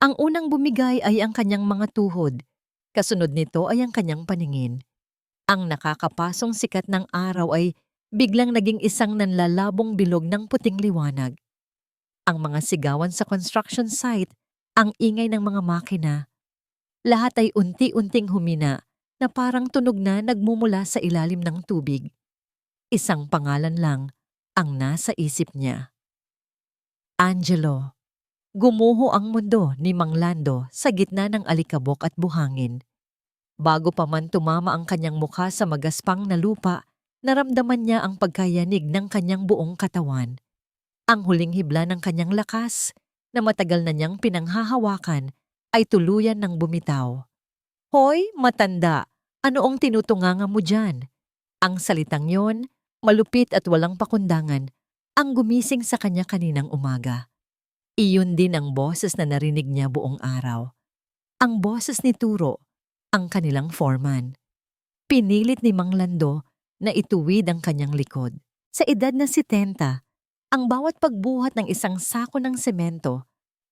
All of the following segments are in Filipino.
Ang unang bumigay ay ang kanyang mga tuhod. Kasunod nito ay ang kanyang paningin. Ang nakakapasong sikat ng araw ay biglang naging isang nanlalabong bilog ng puting liwanag. Ang mga sigawan sa construction site, ang ingay ng mga makina, lahat ay unti-unting humina na parang tunog na nagmumula sa ilalim ng tubig. Isang pangalan lang ang nasa isip niya. Angelo. Gumuho ang mundo ni Mang Lando sa gitna ng alikabok at buhangin. Bago pa man tumama ang kanyang mukha sa magaspang na lupa, naramdaman niya ang pagkayanig ng kanyang buong katawan. Ang huling hibla ng kanyang lakas, na matagal na niyang pinanghahawakan, ay tuluyan ng bumitaw. Hoy, matanda! Ano ang tinutunganga mo dyan? Ang salitang yon, malupit at walang pakundangan, ang gumising sa kanya kaninang umaga. Iyon din ang boses na narinig niya buong araw. Ang boses ni Turo, ang kanilang foreman. Pinilit ni Mang Lando na ituwid ang kanyang likod. Sa edad na 70, ang bawat pagbuhat ng isang sako ng semento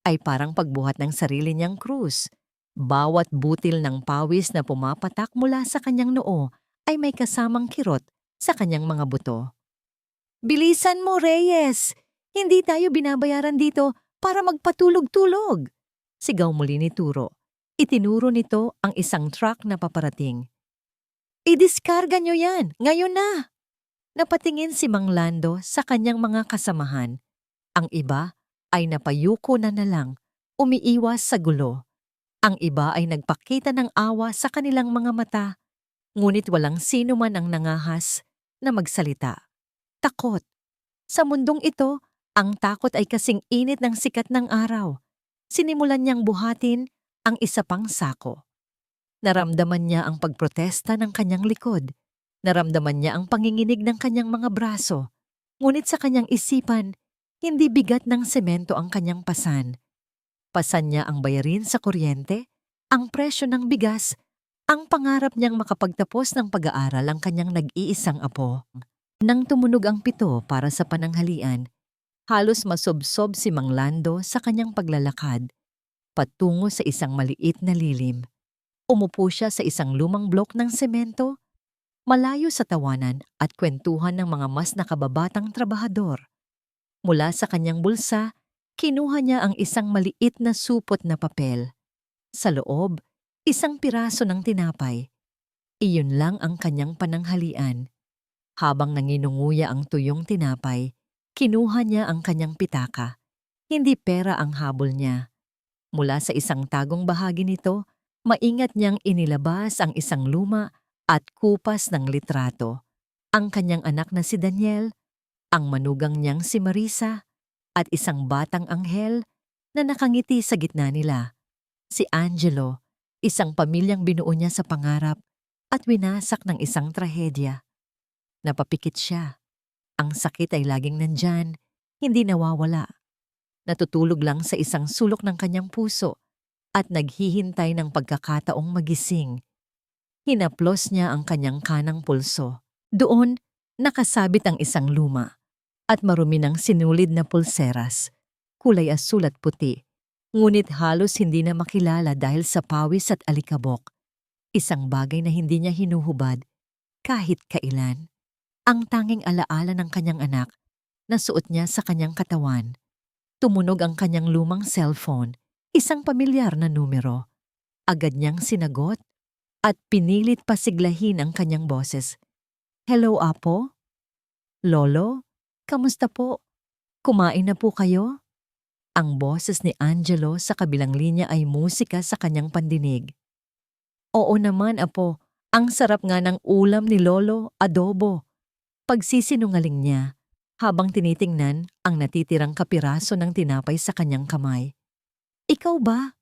ay parang pagbuhat ng sarili niyang krus. Bawat butil ng pawis na pumapatak mula sa kanyang noo ay may kasamang kirot sa kanyang mga buto. Bilisan mo, Reyes! Hindi tayo binabayaran dito para magpatulog-tulog! Sigaw muli ni Turo. Itinuro nito ang isang truck na paparating. Idiskarga nyo yan! Ngayon na! Napatingin si Mang Lando sa kanyang mga kasamahan. Ang iba ay napayuko na lang, umiiwas sa gulo. Ang iba ay nagpakita ng awa sa kanilang mga mata, ngunit walang sino man ang nangahas na magsalita. Takot. Sa mundong ito, ang takot ay kasing init ng sikat ng araw. Sinimulan niyang buhatin ang isa pang sako. Naramdaman niya ang pagprotesta ng kanyang likod. Naramdaman niya ang panginginig ng kanyang mga braso. Ngunit sa kanyang isipan, hindi bigat ng semento ang kanyang pasan. Pasan niya ang bayarin sa kuryente, ang presyo ng bigas, ang pangarap niyang makapagtapos ng pag-aaral ang kanyang nag-iisang apo. Nang tumunog ang 7 para sa pananghalian, halos masobsob si Mang Lando sa kanyang paglalakad, patungo sa isang maliit na lilim. Umupo siya sa isang lumang blok ng semento, malayo sa tawanan at kwentuhan ng mga mas nakababatang trabahador. Mula sa kanyang bulsa, kinuha niya ang isang maliit na supot na papel. Sa loob, isang piraso ng tinapay. Iyon lang ang kanyang pananghalian. Habang nanginunguya ang tuyong tinapay, kinuha niya ang kanyang pitaka. Hindi pera ang habol niya. Mula sa isang tagong bahagi nito, maingat niyang inilabas ang isang luma at kupas ng litrato. Ang kanyang anak na si Daniel, ang manugang niyang si Marisa, at isang batang anghel na nakangiti sa gitna nila. Si Angelo, isang pamilyang binuo niya sa pangarap at winasak ng isang trahedya. Napapikit siya. Ang sakit ay laging nandyan, hindi nawawala. Natutulog lang sa isang sulok ng kanyang puso at naghihintay ng pagkakataong magising. Hinaplos niya ang kanyang kanang pulso. Doon, nakasabit ang isang luma at marumi ng sinulid na pulseras, kulay asul at puti, ngunit halos hindi na makilala dahil sa pawis at alikabok. Isang bagay na hindi niya hinuhubad kahit kailan. Ang tanging alaala ng kanyang anak na suot niya sa kanyang katawan. Tumunog ang kanyang lumang cellphone, isang pamilyar na numero. Agad niyang sinagot at pinilit pasiglahin ang kanyang boses. Hello, Apo? Lolo? Kamusta po? Kumain na po kayo? Ang boses ni Angelo sa kabilang linya ay musika sa kanyang pandinig. Oo naman, Apo. Ang sarap nga ng ulam ni Lolo, adobo. Pagsisinungaling niya habang tinitingnan ang natitirang kapiraso ng tinapay sa kanyang kamay. Ikaw ba?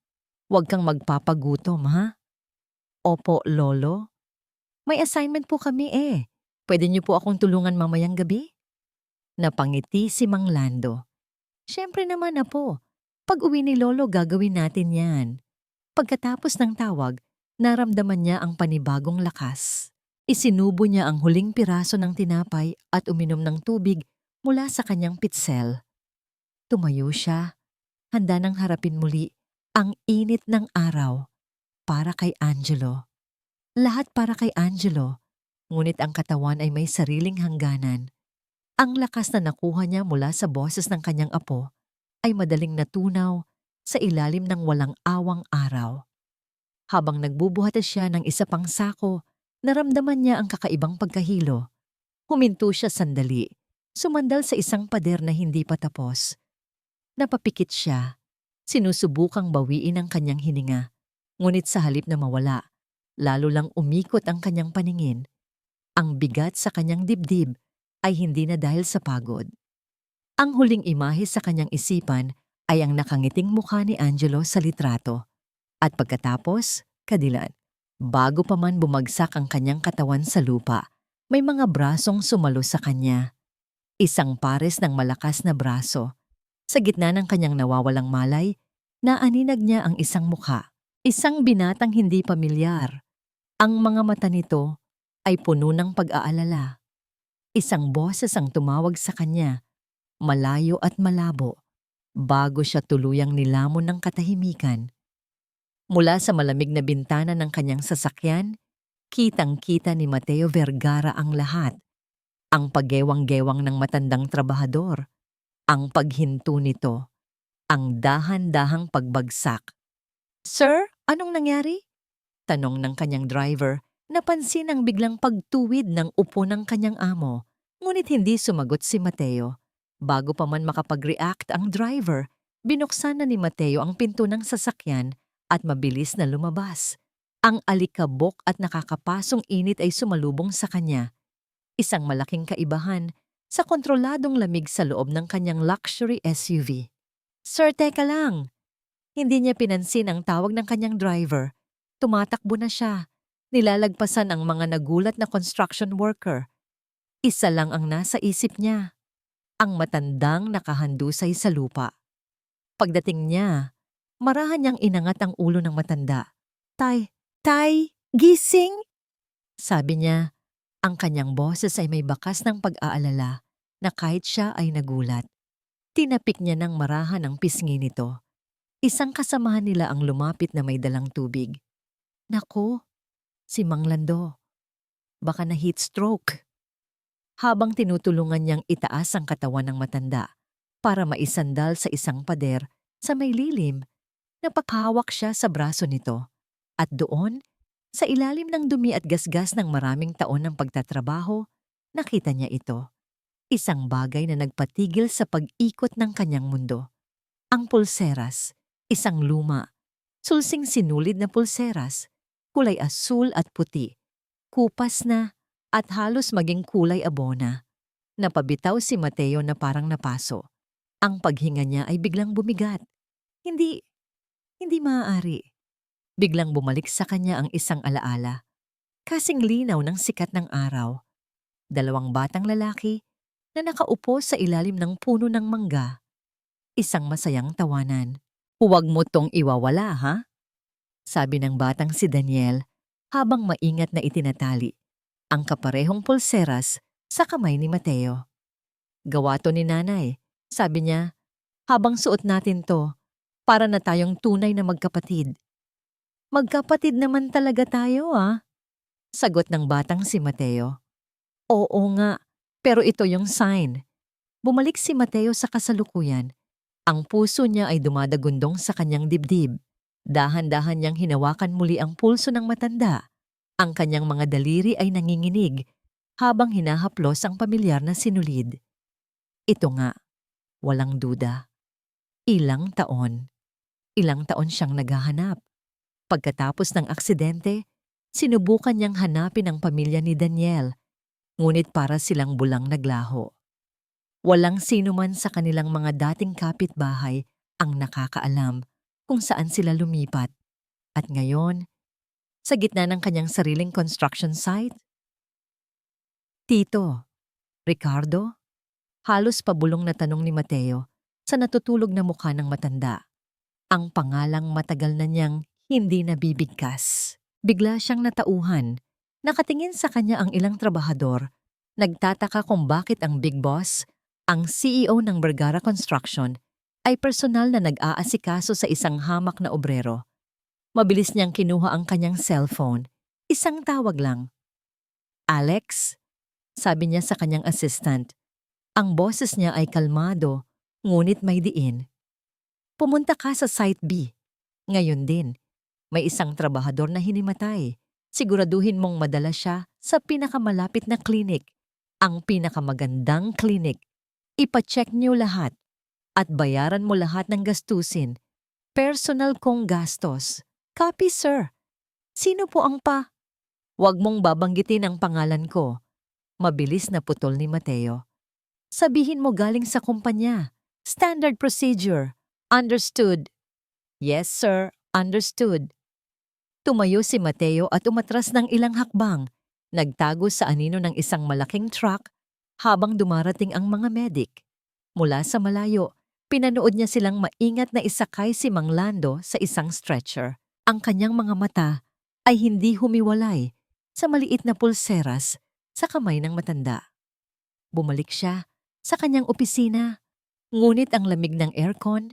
Huwag kang magpapagutom, ha? Opo, Lolo. May assignment po kami eh. Pwede niyo po akong tulungan mamayang gabi? Napangiti si Mang Lando. Siyempre naman, Apo. Pag-uwi ni Lolo, gagawin natin yan. Pagkatapos ng tawag, naramdaman niya ang panibagong lakas. Isinubo niya ang huling piraso ng tinapay at uminom ng tubig mula sa kanyang pitsel. Tumayo siya, handa nang harapin muli Ang init ng araw para kay Angelo. Lahat para kay Angelo, ngunit ang katawan ay may sariling hangganan. Ang lakas na nakuha niya mula sa boses ng kanyang apo ay madaling natunaw sa ilalim ng walang awang araw. Habang nagbubuhat siya ng isa pang sako, naramdaman niya ang kakaibang pagkahilo. Huminto siya sandali, sumandal sa isang pader na hindi pa tapos. Napapikit siya, sinusubukang bawiin ang kanyang hininga. Ngunit sa halip na mawala, lalo lang umikot ang kanyang paningin. Ang bigat sa kanyang dibdib ay hindi na dahil sa pagod. Ang huling imahe sa kanyang isipan ay ang nakangiting mukha ni Angelo sa litrato. At pagkatapos, kadilan. Bago pa man bumagsak ang kanyang katawan sa lupa, may mga brasong sumalo sa kanya. Isang pares ng malakas na braso. Sa gitna ng kanyang nawawalang malay, naaninag niya ang isang mukha. Isang binatang hindi pamilyar. Ang mga mata nito ay puno ng pag-aalala. Isang boses ang tumawag sa kanya, malayo at malabo, bago siya tuluyang nilamon ng katahimikan. Mula sa malamig na bintana ng kanyang sasakyan, kitang-kita ni Mateo Vergara ang lahat. Ang paggewang-gewang ng matandang trabahador, ang paghinto nito, ang dahan-dahang pagbagsak. "Sir, anong nangyari?" Tanong ng kanyang driver. Napansin ang biglang pagtuwid ng upo ng kanyang amo, ngunit hindi sumagot si Mateo. Bago pa man makapag-react ang driver, binuksan na ni Mateo ang pinto ng sasakyan at mabilis na lumabas. Ang alikabok at nakakapasong init ay sumalubong sa kanya. Isang malaking kaibahan sa kontroladong lamig sa loob ng kanyang luxury SUV. "Sir, teka lang." Hindi niya pinansin ang tawag ng kanyang driver. Tumatakbo na siya. Nilalagpasan ang mga nagulat na construction worker. Isa lang ang nasa isip niya, ang matandang nakahandusay sa lupa. Pagdating niya, marahan niyang inangat ang ulo ng matanda. Tay, gising!" Sabi niya, ang kanyang boses ay may bakas ng pag-aalala na kahit siya ay nagulat. Tinapik niya ng marahan ang pisngi nito. Isang kasamahan nila ang lumapit na may dalang tubig. "Naku, si Mang Lando. Baka na heat stroke." Habang tinutulungan niyang itaas ang katawan ng matanda para maisandal sa isang pader sa may lilim, napakahawak siya sa braso nito. At doon, sa ilalim ng dumi at gasgas ng maraming taon ng pagtatrabaho, nakita niya ito. Isang bagay na nagpatigil sa pag-ikot ng kanyang mundo. Ang pulseras, isang luma, sulsing sinulid na pulseras, kulay asul at puti, kupas na at halos maging kulay abona. Napabitaw si Mateo na parang napaso. Ang paghinga niya ay biglang bumigat. Hindi maaari. Biglang bumalik sa kanya ang isang alaala. Kasing linaw ng sikat ng araw. Dalawang batang lalaki na nakaupo sa ilalim ng puno ng mangga. Isang masayang tawanan. "Huwag mo tong iwawala, ha?" Sabi ng batang si Daniel habang maingat na itinatali ang kaparehong pulseras sa kamay ni Mateo. "Gawa to ni nanay," sabi niya, "habang suot natin to, para na tayong tunay na magkapatid." "Magkapatid naman talaga tayo, ah," sagot ng batang si Mateo. "Oo nga, pero ito yung sign." Bumalik si Mateo sa kasalukuyan. Ang puso niya ay dumadagundong sa kanyang dibdib. Dahan-dahan niyang hinawakan muli ang pulso ng matanda. Ang kanyang mga daliri ay nanginginig habang hinahaplos ang pamilyar na sinulid. Ito nga, walang duda. Ilang taon siyang naghahanap. Pagkatapos ng aksidente, sinubukan niyang hanapin ang pamilya ni Daniel, ngunit para silang bulang naglaho. Walang sino man sa kanilang mga dating kapitbahay ang nakakaalam kung saan sila lumipat. At ngayon, sa gitna ng kanyang sariling construction site, "Tito, Ricardo?" Halos pabulong na tanong ni Mateo sa natutulog na mukha ng matanda. Ang pangalang matagal na niyang hindi nabibigkas. Bigla siyang natauhan. Nakatingin sa kanya ang ilang trabahador. Nagtataka kung bakit ang big boss, ang CEO ng Vergara Construction, ay personal na nag-aasikaso sa isang hamak na obrero. Mabilis niyang kinuha ang kanyang cellphone. Isang tawag lang. "Alex?" sabi niya sa kanyang assistant. Ang boses niya ay kalmado, ngunit may diin. "Pumunta ka sa Site B. Ngayon din. May isang trabahador na hinimatay. Siguraduhin mong madala siya sa pinakamalapit na klinik. Ang pinakamagandang klinik. Ipacheck niyo lahat. At bayaran mo lahat ng gastusin. Personal kong gastos." "Copy, sir." "Sino po ang pa?" "Huwag mong babanggitin ang pangalan ko." Mabilis na putol ni Mateo. "Sabihin mo galing sa kumpanya. Standard procedure. Understood." "Yes, sir. Understood." Tumayo si Mateo at umatras ng ilang hakbang. Nagtago sa anino ng isang malaking truck habang dumarating ang mga medic. Mula sa malayo, pinanood niya silang maingat na isakay si Mang Lando sa isang stretcher. Ang kanyang mga mata ay hindi humiwalay sa maliit na pulseras sa kamay ng matanda. Bumalik siya sa kanyang opisina, ngunit ang lamig ng aircon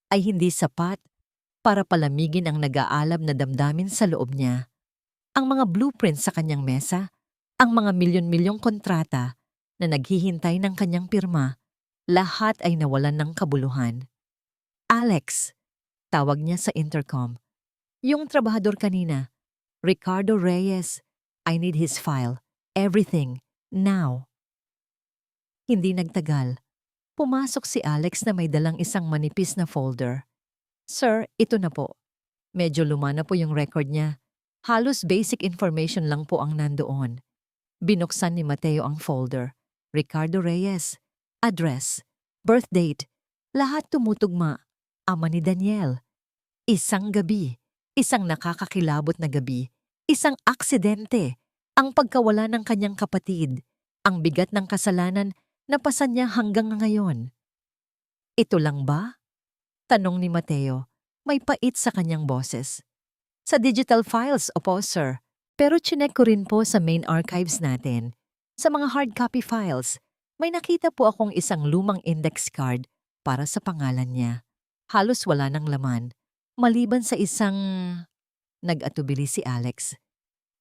ay hindi sapat para palamigin ang nag-aalab na damdamin sa loob niya. Ang mga blueprints sa kanyang mesa, ang mga milyon-milyong kontrata na naghihintay ng kanyang pirma, lahat ay nawalan ng kabuluhan. "Alex," tawag niya sa intercom. "Yung trabahador kanina, Ricardo Reyes. I need his file. Everything. Now." Hindi nagtagal. Pumasok si Alex na may dalang isang manipis na folder. "Sir, ito na po. Medyo luma na po yung record niya. Halos basic information lang po ang nandoon." Binuksan ni Mateo ang folder. Ricardo Reyes. Address. Birth date. Lahat tumutugma. Ama ni Daniel. Isang gabi. Isang nakakakilabot na gabi. Isang aksidente. Ang pagkawala ng kanyang kapatid. Ang bigat ng kasalanan na pasan niya hanggang ngayon. "Ito lang ba?" tanong ni Mateo. May pait sa kanyang boses. "Sa digital files, opo sir. Pero chinek ko rin po sa main archives natin. Sa mga hard copy files, may nakita po akong isang lumang index card para sa pangalan niya. Halos wala ng laman, maliban sa isang..." Nag-atubili si Alex.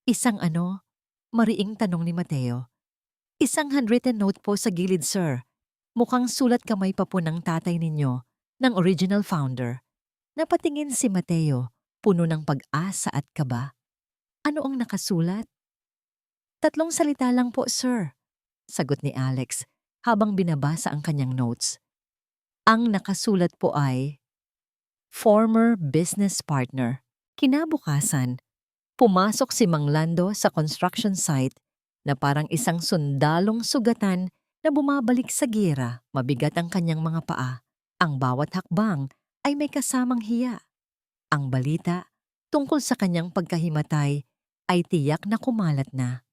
"Isang ano?" mariing tanong ni Mateo. "Isang handwritten note po sa gilid, sir. Mukhang sulat kamay pa po ng tatay ninyo, ng original founder." Napatingin si Mateo, puno ng pag-asa at kaba. "Ano ang nakasulat?" "3 salita lang po, sir," sagot ni Alex habang binabasa ang kanyang notes. Ang nakasulat po ay, "Former business partner." Kinabukasan, pumasok si Mang Lando sa construction site na parang isang sundalong sugatan na bumabalik sa gira. Mabigat ang kanyang mga paa. Ang bawat hakbang ay may kasamang hiya. Ang balita tungkol sa kanyang pagkahimatay ay tiyak na kumalat na.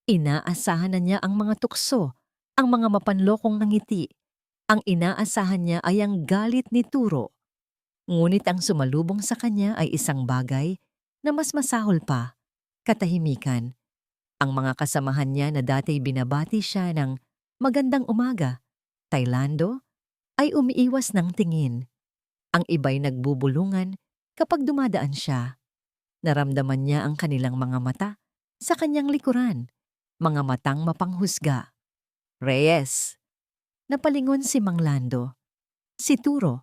Inaasahan na niya ang mga tukso, ang mga mapanlokong ngiti. Ang inaasahan niya ay ang galit ni Turo. Ngunit ang sumalubong sa kanya ay isang bagay na mas masahol pa, katahimikan. Ang mga kasamahan niya na dati binabati siya ng "Magandang umaga, Tailando," ay umiiwas ng tingin. Ang iba'y nagbubulungan kapag dumadaan siya. Naramdaman niya ang kanilang mga mata sa kanyang likuran, mga matang mapanghusga. "Reyes." Napalingon si Mang Lando. Si Turo,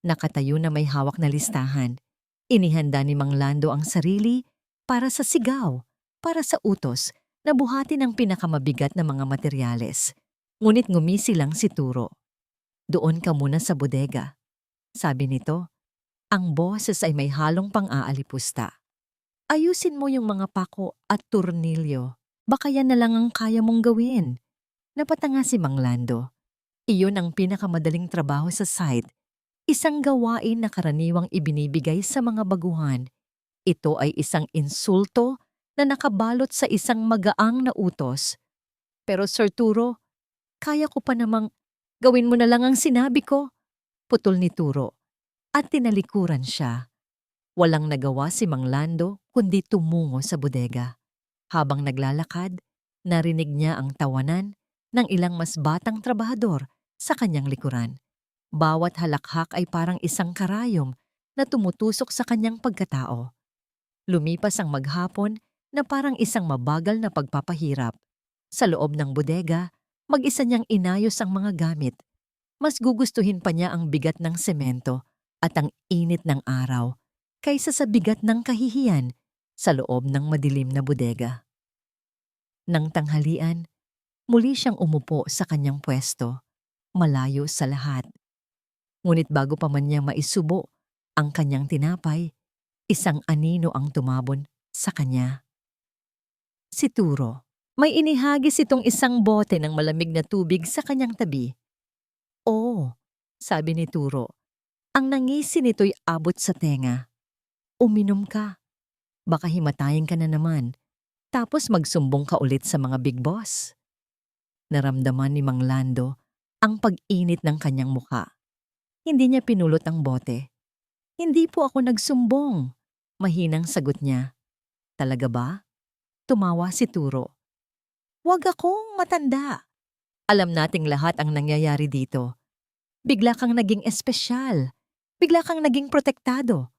nakatayo na may hawak na listahan. Inihanda ni Mang Lando ang sarili para sa sigaw, para sa utos na buhatin ang pinakamabigat na mga materyales. Ngunit ngumisi lang si Turo. "Doon ka muna sa bodega," sabi nito. Ang boses ay may halong pang-aalipusta. "Ayusin mo yung mga pako at turnilyo. Baka yan na lang ang kaya mong gawin." Napatanga si Mang Lando. Iyon ang pinakamadaling trabaho sa site. Isang gawain na karaniwang ibinibigay sa mga baguhan. Ito ay isang insulto na nakabalot sa isang magaang na utos. "Pero Sir Turo, kaya ko pa namang..." "Gawin mo na lang ang sinabi ko," putol ni Turo. At tinalikuran siya. Walang nagawa si Mang Lando kundi tumungo sa bodega. Habang naglalakad, narinig niya ang tawanan ng ilang mas batang trabahador sa kanyang likuran. Bawat halakhak ay parang isang karayom na tumutusok sa kanyang pagkatao. Lumipas ang maghapon na parang isang mabagal na pagpapahirap. Sa loob ng bodega, mag-isa niyang inayos ang mga gamit. Mas gugustuhin pa niya ang bigat ng semento at ang init ng araw kaysa sa bigat ng kahihiyan sa loob ng madilim na bodega. Nang tanghalian, muli siyang umupo sa kanyang pwesto, malayo sa lahat. Ngunit bago pa man niya maisubo ang kanyang tinapay, isang anino ang tumabon sa kanya. Si Turo. May inihagis itong isang bote ng malamig na tubig sa kanyang tabi. "Oh," sabi ni Turo, "ang ngisi nito'y abot sa tenga. Uminom ka. Baka himatayin ka na naman. Tapos magsumbong ka ulit sa mga big boss." Naramdaman ni Mang Lando ang pag-init ng kanyang muka. Hindi niya pinulot ang bote. "Hindi po ako nagsumbong," mahinang sagot niya. "Talaga ba?" Tumawa si Turo. "Huwag akong matanda. Alam nating lahat ang nangyayari dito. Bigla kang naging espesyal. Bigla kang naging protektado."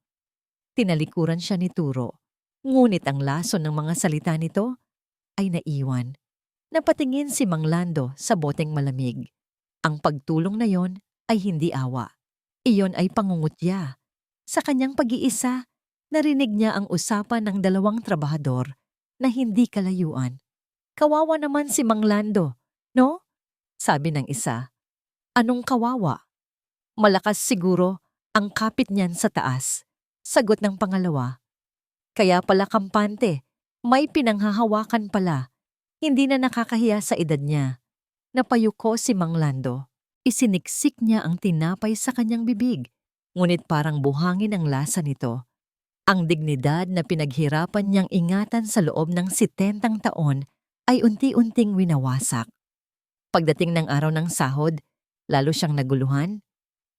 Tinalikuran siya ni Turo. Ngunit ang lason ng mga salita nito ay naiwan. Napatingin si Mang Lando sa boteng malamig. Ang pagtulong na yon ay hindi awa. Iyon ay pangungutya. Sa kanyang pag-iisa, narinig niya ang usapan ng dalawang trabahador na hindi kalayuan. "Kawawa naman si Mang Lando, no?" sabi ng isa. "Anong kawawa? Malakas siguro ang kapit niyan sa taas," sagot ng pangalawa. "Kaya pala kampante, may pinanghahawakan pala. Hindi na nakakahiya sa edad niya." Napayuko si Mang Lando. Isiniksik niya ang tinapay sa kanyang bibig, ngunit parang buhangin ang lasa nito. Ang dignidad na pinaghirapan niyang ingatan sa loob ng 70 taon ay unti-unting winawasak. Pagdating ng araw ng sahod, lalo siyang naguluhan.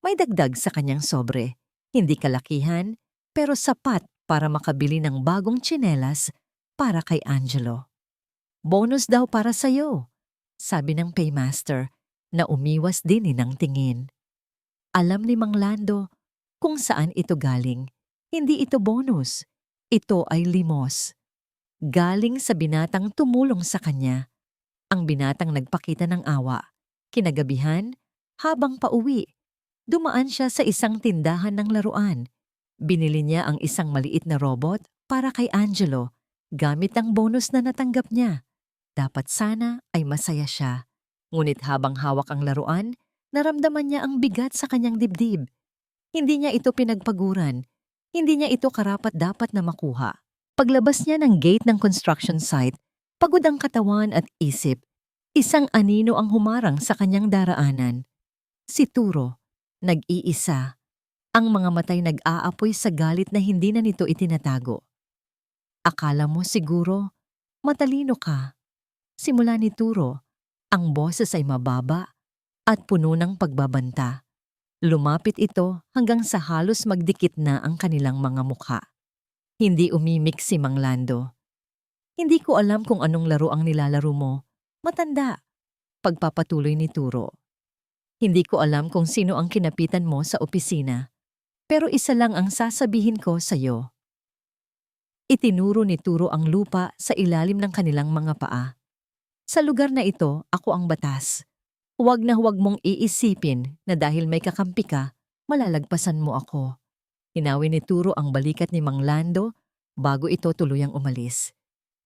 May dagdag sa kanyang sobre. Hindi kalakihan, pero sapat para makabili ng bagong tsinelas para kay Angelo. "Bonus daw para sa'yo," sabi ng paymaster na umiwas din ng tingin. Alam ni Mang Lando kung saan ito galing. Hindi ito bonus. Ito ay limos. Galing sa binatang tumulong sa kanya. Ang binatang nagpakita ng awa. Kinagabihan, habang pauwi, dumaan siya sa isang tindahan ng laruan. Binili niya ang isang maliit na robot para kay Angelo gamit ang bonus na natanggap niya. Dapat sana ay masaya siya. Ngunit habang hawak ang laruan, naramdaman niya ang bigat sa kanyang dibdib. Hindi niya ito pinagpaguran. Hindi niya ito karapat-dapat na makuha. Paglabas niya ng gate ng construction site, pagod ang katawan at isip. Isang anino ang humarang sa kanyang daraanan. Si Turo, nag-iisa. Ang mga matay nag-aapoy sa galit na hindi na nito itinatago. "Akala mo siguro, matalino ka." Simula ni Turo, ang boses ay mababa at puno ng pagbabanta. Lumapit ito hanggang sa halos magdikit na ang kanilang mga mukha. Hindi umimik si Mang Lando. "Hindi ko alam kung anong laro ang nilalaro mo. Matanda." Pagpapatuloy ni Turo. "Hindi ko alam kung sino ang kinapitan mo sa opisina. Pero isa lang ang sasabihin ko sa'yo." Itinuro ni Turo ang lupa sa ilalim ng kanilang mga paa. "Sa lugar na ito, ako ang batas. Huwag na huwag mong iisipin na dahil may kakampi ka, malalagpasan mo ako." Hinawi ni Turo ang balikat ni Mang Lando bago ito tuluyang umalis.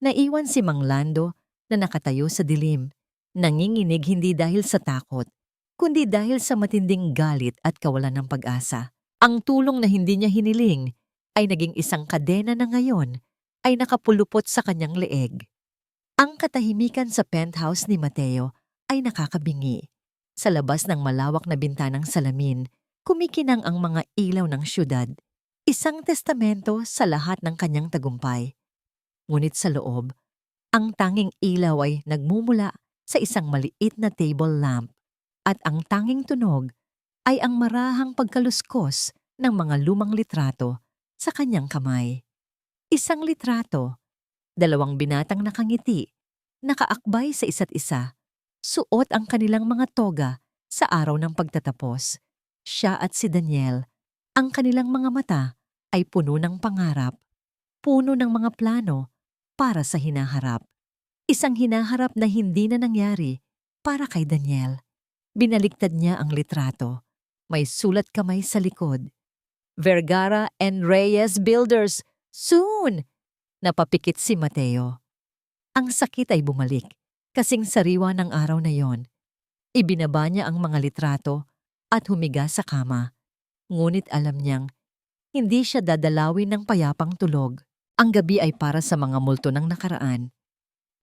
Naiwan si Mang Lando na nakatayo sa dilim, nanginginig hindi dahil sa takot, kundi dahil sa matinding galit at kawalan ng pag-asa. Ang tulong na hindi niya hiniling ay naging isang kadena na ngayon ay nakapulupot sa kanyang leeg. Ang katahimikan sa penthouse ni Mateo ay nakakabingi. Sa labas ng malawak na bintanang salamin, kumikinang ang mga ilaw ng syudad. Isang testamento sa lahat ng kanyang tagumpay. Ngunit sa loob, ang tanging ilaw ay nagmumula sa isang maliit na table lamp at ang tanging tunog ay ang marahang pagkaluskos ng mga lumang litrato sa kanyang kamay. Isang litrato, dalawang binatang nakangiti, nakaakbay sa isa't isa, suot ang kanilang mga toga sa araw ng pagtatapos. Siya at si Daniel, ang kanilang mga mata ay puno ng pangarap, puno ng mga plano para sa hinaharap. Isang hinaharap na hindi na nangyari para kay Daniel. Binaliktad niya ang litrato. May sulat kamay sa likod. Vergara and Reyes Builders, soon! Napapikit si Mateo. Ang sakit ay bumalik, kasing sariwa ng araw na yon. Ibinaba niya ang mga litrato at humiga sa kama. Ngunit alam niyang hindi siya dadalawin ng payapang tulog. Ang gabi ay para sa mga multo ng nakaraan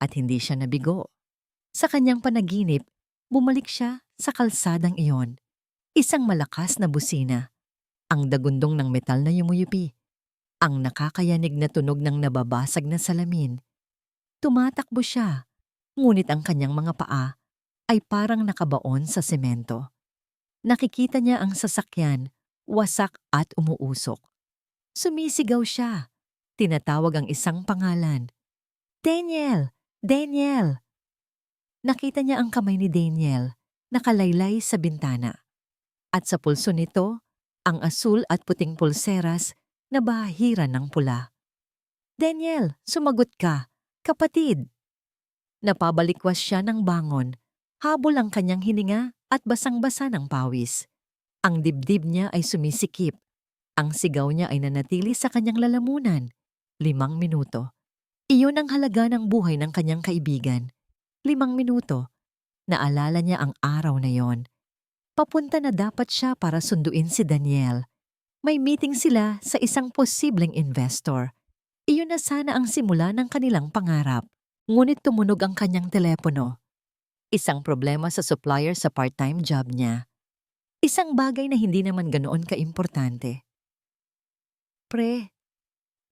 at hindi siya nabigo. Sa kanyang panaginip, bumalik siya sa kalsadang iyon. Isang malakas na busina. Ang dagundong ng metal na yumuyupi. Ang nakakayanig na tunog ng nababasag na salamin. Tumatakbo siya, ngunit ang kanyang mga paa ay parang nakabaon sa semento. Nakikita niya ang sasakyan, wasak at umuusok. Sumisigaw siya. Tinatawag ang isang pangalan. Daniel! Daniel! Nakita niya ang kamay ni Daniel, nakalaylay sa bintana. At sa pulso nito, ang asul at puting pulseras na bahiran ng pula. Daniel, sumagot ka! Kapatid! Napabalikwas siya ng bangon, habol ang kanyang hininga at basang-basa ng pawis. Ang dibdib niya ay sumisikip. Ang sigaw niya ay nanatili sa kanyang lalamunan. 5 minuto. Iyon ang halaga ng buhay ng kanyang kaibigan. 5 minuto. Naalala niya ang araw na yon. Papunta na dapat siya para sunduin si Daniel. May meeting sila sa isang posibleng investor. Iyon na sana ang simula ng kanilang pangarap. Ngunit tumunog ang kanyang telepono. Isang problema sa supplier sa part-time job niya. Isang bagay na hindi naman ganoon kaimportante. Pre,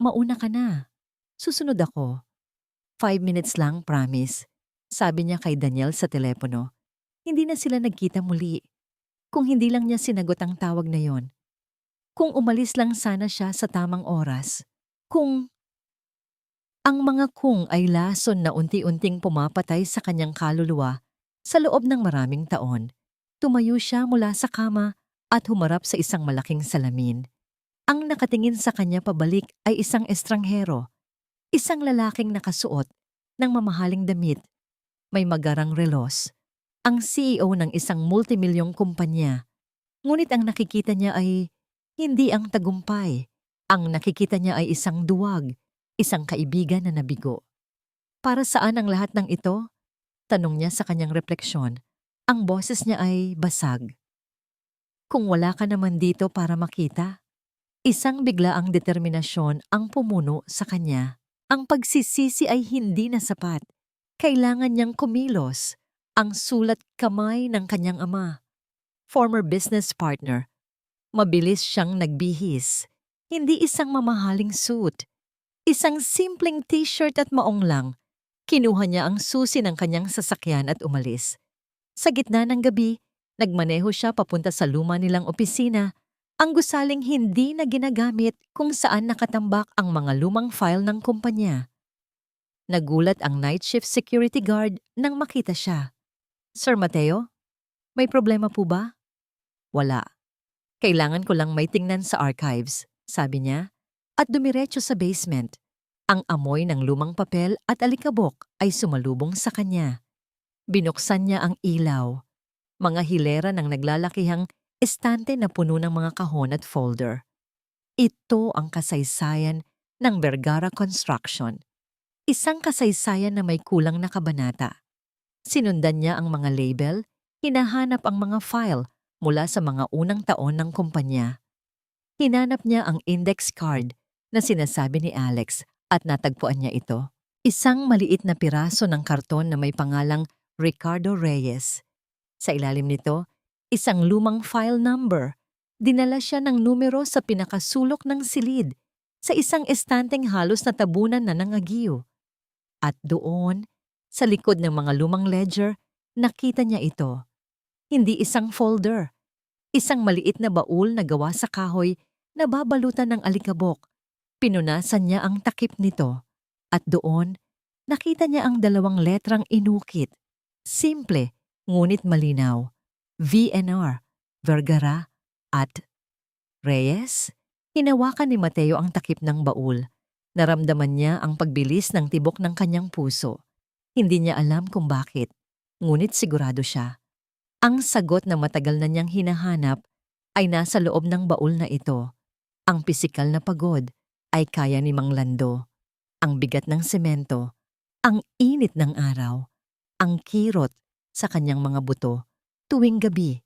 mauna ka na. Susunod ako. 5 minutes lang, promise. Sabi niya kay Daniel sa telepono. Hindi na sila nagkita muli. Kung hindi lang niya sinagot ang tawag na yon. Kung umalis lang sana siya sa tamang oras. Kung... Ang mga kung ay lason na unti-unting pumapatay sa kanyang kaluluwa sa loob ng maraming taon. Tumayo siya mula sa kama at humarap sa isang malaking salamin. Ang nakatingin sa kanya pabalik ay isang estranghero. Isang lalaking nakasuot ng mamahaling damit. May magarang relos. Ang CEO ng isang multimilyong kumpanya. Ngunit ang nakikita niya ay hindi ang tagumpay. Ang nakikita niya ay isang duwag. Isang kaibigan na nabigo. Para saan ang lahat ng ito? Tanong niya sa kanyang refleksyon. Ang boses niya ay basag. Kung wala ka naman dito para makita, isang biglaang determinasyon ang pumuno sa kanya. Ang pagsisisi ay hindi na sapat. Kailangan niyang kumilos. Ang sulat kamay ng kanyang ama. Former business partner. Mabilis siyang nagbihis. Hindi isang mamahaling suit. Isang simpleng t-shirt at maong lang. Kinuha niya ang susi ng kanyang sasakyan at umalis. Sa gitna ng gabi, nagmaneho siya papunta sa luma nilang opisina, ang gusaling hindi na ginagamit kung saan nakatambak ang mga lumang file ng kumpanya. Nagulat ang night shift security guard nang makita siya. Sir Mateo, may problema po ba? Wala. Kailangan ko lang may tingnan sa archives, sabi niya. At dumiretso sa basement. Ang amoy ng lumang papel at alikabok ay sumalubong sa kanya. Binuksan niya ang ilaw. Mga hilera ng naglalakihang estante na puno ng mga kahon at folder. Ito ang kasaysayan ng Vergara Construction. Isang kasaysayan na may kulang na kabanata. Sinundan niya ang mga label, hinahanap ang mga file mula sa mga unang taon ng kumpanya. Hinanap niya ang index card na sinasabi ni Alex at natagpuan niya ito. Isang maliit na piraso ng karton na may pangalang Ricardo Reyes. Sa ilalim nito, isang lumang file number. Dinala siya ng numero sa pinakasulok ng silid sa isang estanteng halos natabunan na ng agiyo. At doon, sa likod ng mga lumang ledger, nakita niya ito. Hindi isang folder. Isang maliit na baul na gawa sa kahoy na babalutan ng alikabok. Pinunasan niya ang takip nito. At doon, nakita niya ang 2 letrang inukit. Simple, ngunit malinaw. VNR, Vergara At, Reyes, hinawakan ni Mateo ang takip ng baul. Naramdaman niya ang pagbilis ng tibok ng kanyang puso. Hindi niya alam kung bakit, ngunit sigurado siya. Ang sagot na matagal na niyang hinahanap ay nasa loob ng baul na ito. Ang pisikal na pagod ay kaya ni Mang Lando. Ang bigat ng semento, ang init ng araw, ang kirot sa kanyang mga buto tuwing gabi.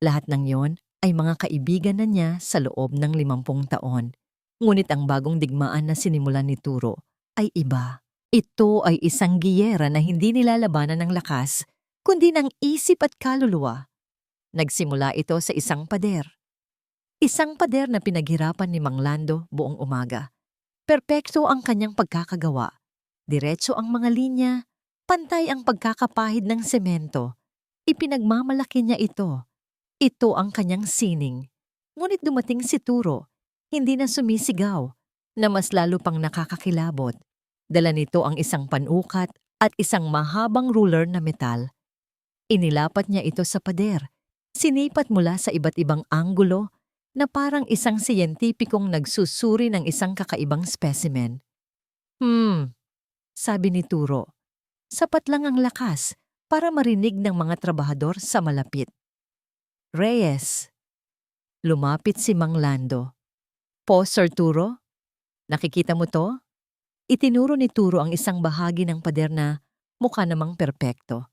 Lahat ng yon ay mga kaibigan na niya sa loob ng 50 taon. Ngunit ang bagong digmaan na sinimulan ni Turo ay iba. Ito ay isang giyera na hindi nilalabanan ng lakas, kundi ng isip at kaluluwa. Nagsimula ito sa isang pader. Isang pader na pinaghirapan ni Mang Lando buong umaga. Perpekto ang kanyang pagkakagawa. Diretso ang mga linya, pantay ang pagkakapahid ng semento. Ipinagmamalaki niya ito. Ito ang kanyang sining. Ngunit dumating si Turo, hindi na sumisigaw, na mas lalo pang nakakakilabot. Dala nito ang isang panukat at isang mahabang ruler na metal. Inilapat niya ito sa pader. Sinipat mula sa iba't ibang anggulo na parang isang siyentipikong nagsusuri ng isang kakaibang specimen. Sabi ni Turo. Sapat lang ang lakas para marinig ng mga trabahador sa malapit. Reyes. Lumapit si Mang Lando. Po, Sir Turo? Nakikita mo to? Itinuro ni Turo ang isang bahagi ng pader na mukha namang perpekto.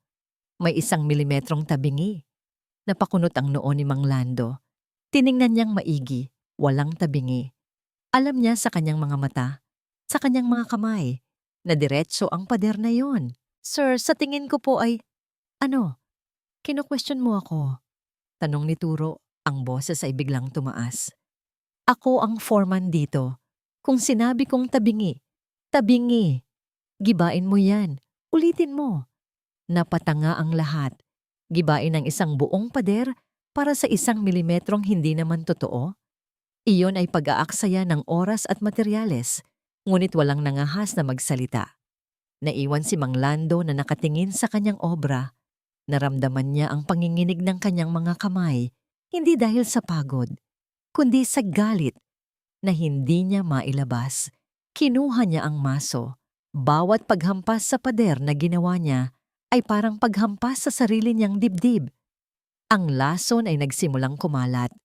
May 1 milimetrong tabingi. Napakunot ang noo ni Mang Lando. Tiningnan niyang maigi, walang tabingi. Alam niya sa kanyang mga mata, sa kanyang mga kamay, na diretso ang pader na yon. Sir, sa tingin ko po ay… Ano? Kino-question mo ako? Tanong ni Turo, ang boses ay biglang tumaas. Ako ang foreman dito. Kung sinabi kong tabingi, tabingi. Gibain mo yan. Ulitin mo. Napatanga ang lahat. Gibain ang isang buong pader para sa 1 milimetrong hindi naman totoo. Iyon ay pag-aaksaya ng oras at materyales, ngunit walang nangahas na magsalita. Naiwan si Mang Lando na nakatingin sa kanyang obra. Naramdaman niya ang panginginig ng kanyang mga kamay, hindi dahil sa pagod, kundi sa galit na hindi niya mailabas. Kinuha niya ang maso. Bawat paghampas sa pader na ginawa niya ay parang paghampas sa sarili niyang dibdib. Ang lason ay nagsimulang kumalat.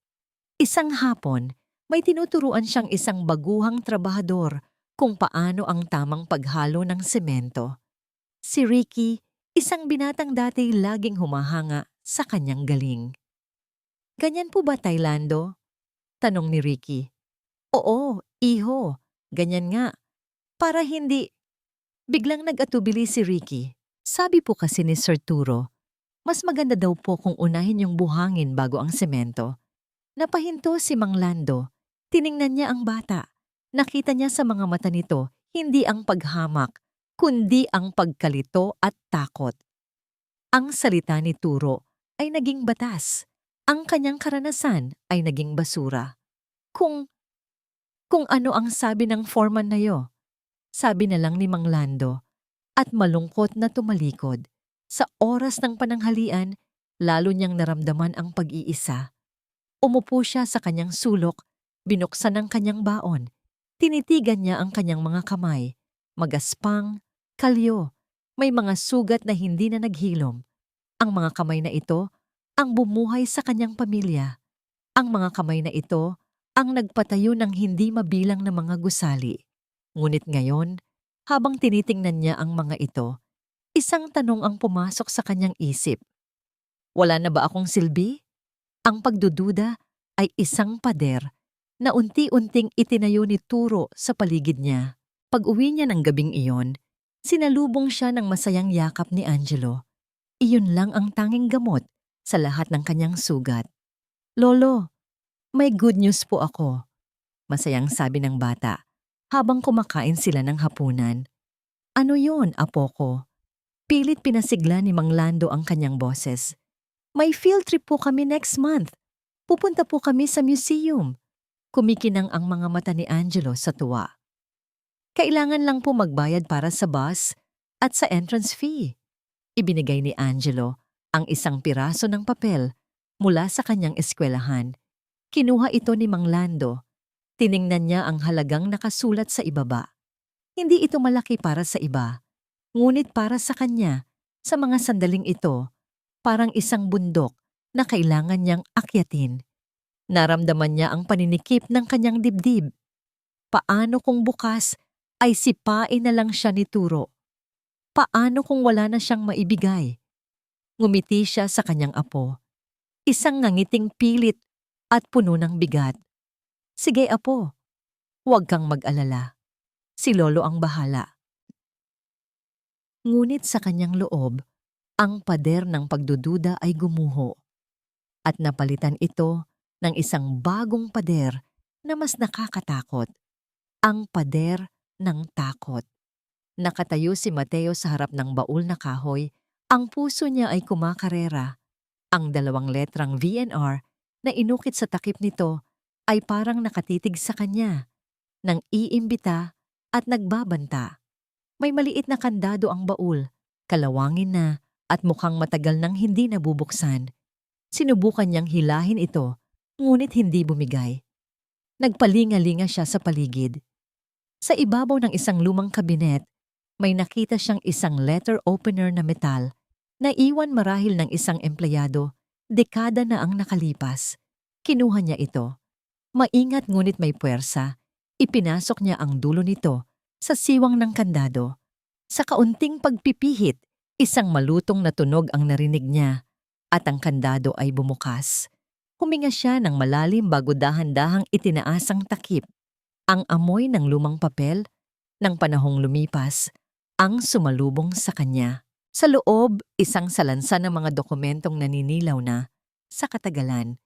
Isang hapon, may tinuturuan siyang isang baguhang trabahador kung paano ang tamang paghalo ng semento. Si Ricky, isang binatang dati laging humahanga sa kanyang galing. Ganyan po ba, Tailando? Tanong ni Ricky. Oo, iho. Ganyan nga. Para hindi… Biglang nag-atubili si Ricky. Sabi po kasi ni Sir Turo, mas maganda daw po kung unahin yung buhangin bago ang semento. Napahinto si Mang Lando. Tiningnan niya ang bata. Nakita niya sa mga mata nito hindi ang paghamak, kundi ang pagkalito at takot. Ang salita ni Turo ay naging batas. Ang kanyang karanasan ay naging basura. Kung ano ang sabi ng foreman na yo, sabi na lang ni Mang Lando at malungkot na tumalikod. Sa oras ng pananghalian, lalo niyang naramdaman ang pag-iisa. Umupo siya sa kanyang sulok, binuksan ang kanyang baon. Tinitigan niya ang kanyang mga kamay. Magaspang, kalyo, may mga sugat na hindi na naghilom. Ang mga kamay na ito ang bumuhay sa kanyang pamilya. Ang mga kamay na ito ang nagpatayo ng hindi mabilang na mga gusali. Ngunit ngayon, habang tinitingnan niya ang mga ito, isang tanong ang pumasok sa kanyang isip. Wala na ba akong silbi? Ang pagdududa ay isang pader na unti-unting itinayo ni Turo sa paligid niya. Pag-uwi niya ng gabing iyon, sinalubong siya ng masayang yakap ni Angelo. Iyon lang ang tanging gamot sa lahat ng kanyang sugat. Lolo, may good news po ako, masayang sabi ng bata habang kumakain sila ng hapunan. Ano yon, apo ko? Pilit pinasigla ni Mang Lando ang kanyang boses. May field trip po kami next month. Pupunta po kami sa museum. Kumikinang ang mga mata ni Angelo sa tuwa. Kailangan lang po magbayad para sa bus at sa entrance fee. Ibinigay ni Angelo ang isang piraso ng papel mula sa kanyang eskwelahan. Kinuha ito ni Mang Lando. Tiningnan niya ang halagang nakasulat sa ibaba. Hindi ito malaki para sa iba, ngunit para sa kanya, sa mga sandaling ito, parang isang bundok na kailangan niyang akyatin. Naramdaman niya ang paninikip ng kanyang dibdib. Paano kung bukas ay sipain na lang siya ni Turo? Paano kung wala na siyang maibigay? Ngumiti siya sa kanyang apo. Isang ngangiting pilit at puno ng bigat. Sige apo, huwag kang mag-alala. Si Lolo ang bahala. Ngunit sa kanyang loob, ang pader ng pagdududa ay gumuho. At napalitan ito ng isang bagong pader na mas nakakatakot. Ang pader ng takot. Nakatayo si Mateo sa harap ng baul na kahoy. Ang puso niya ay kumakarera. Ang dalawang letrang VNR na inukit sa takip nito ay parang nakatitig sa kanya, nang iimbita at nagbabanta. May maliit na kandado ang baul, kalawangin na at mukhang matagal nang hindi nabubuksan. Sinubukan niyang hilahin ito, ngunit hindi bumigay. Nagpalinga-linga siya sa paligid. Sa ibabaw ng isang lumang kabinet, may nakita siyang isang letter opener na metal na iwan marahil ng isang empleyado, dekada na ang nakalipas. Kinuha niya ito. Maingat ngunit may puwersa, ipinasok niya ang dulo nito sa siwang ng kandado. Sa kaunting pagpipihit, isang malutong na tunog ang narinig niya at ang kandado ay bumukas. Huminga siya ng malalim bago dahan-dahang itinaas ang takip. Ang amoy ng lumang papel, ng panahong lumipas, ang sumalubong sa kanya. Sa loob, isang salansan ng mga dokumentong naninilaw na, sa katagalan,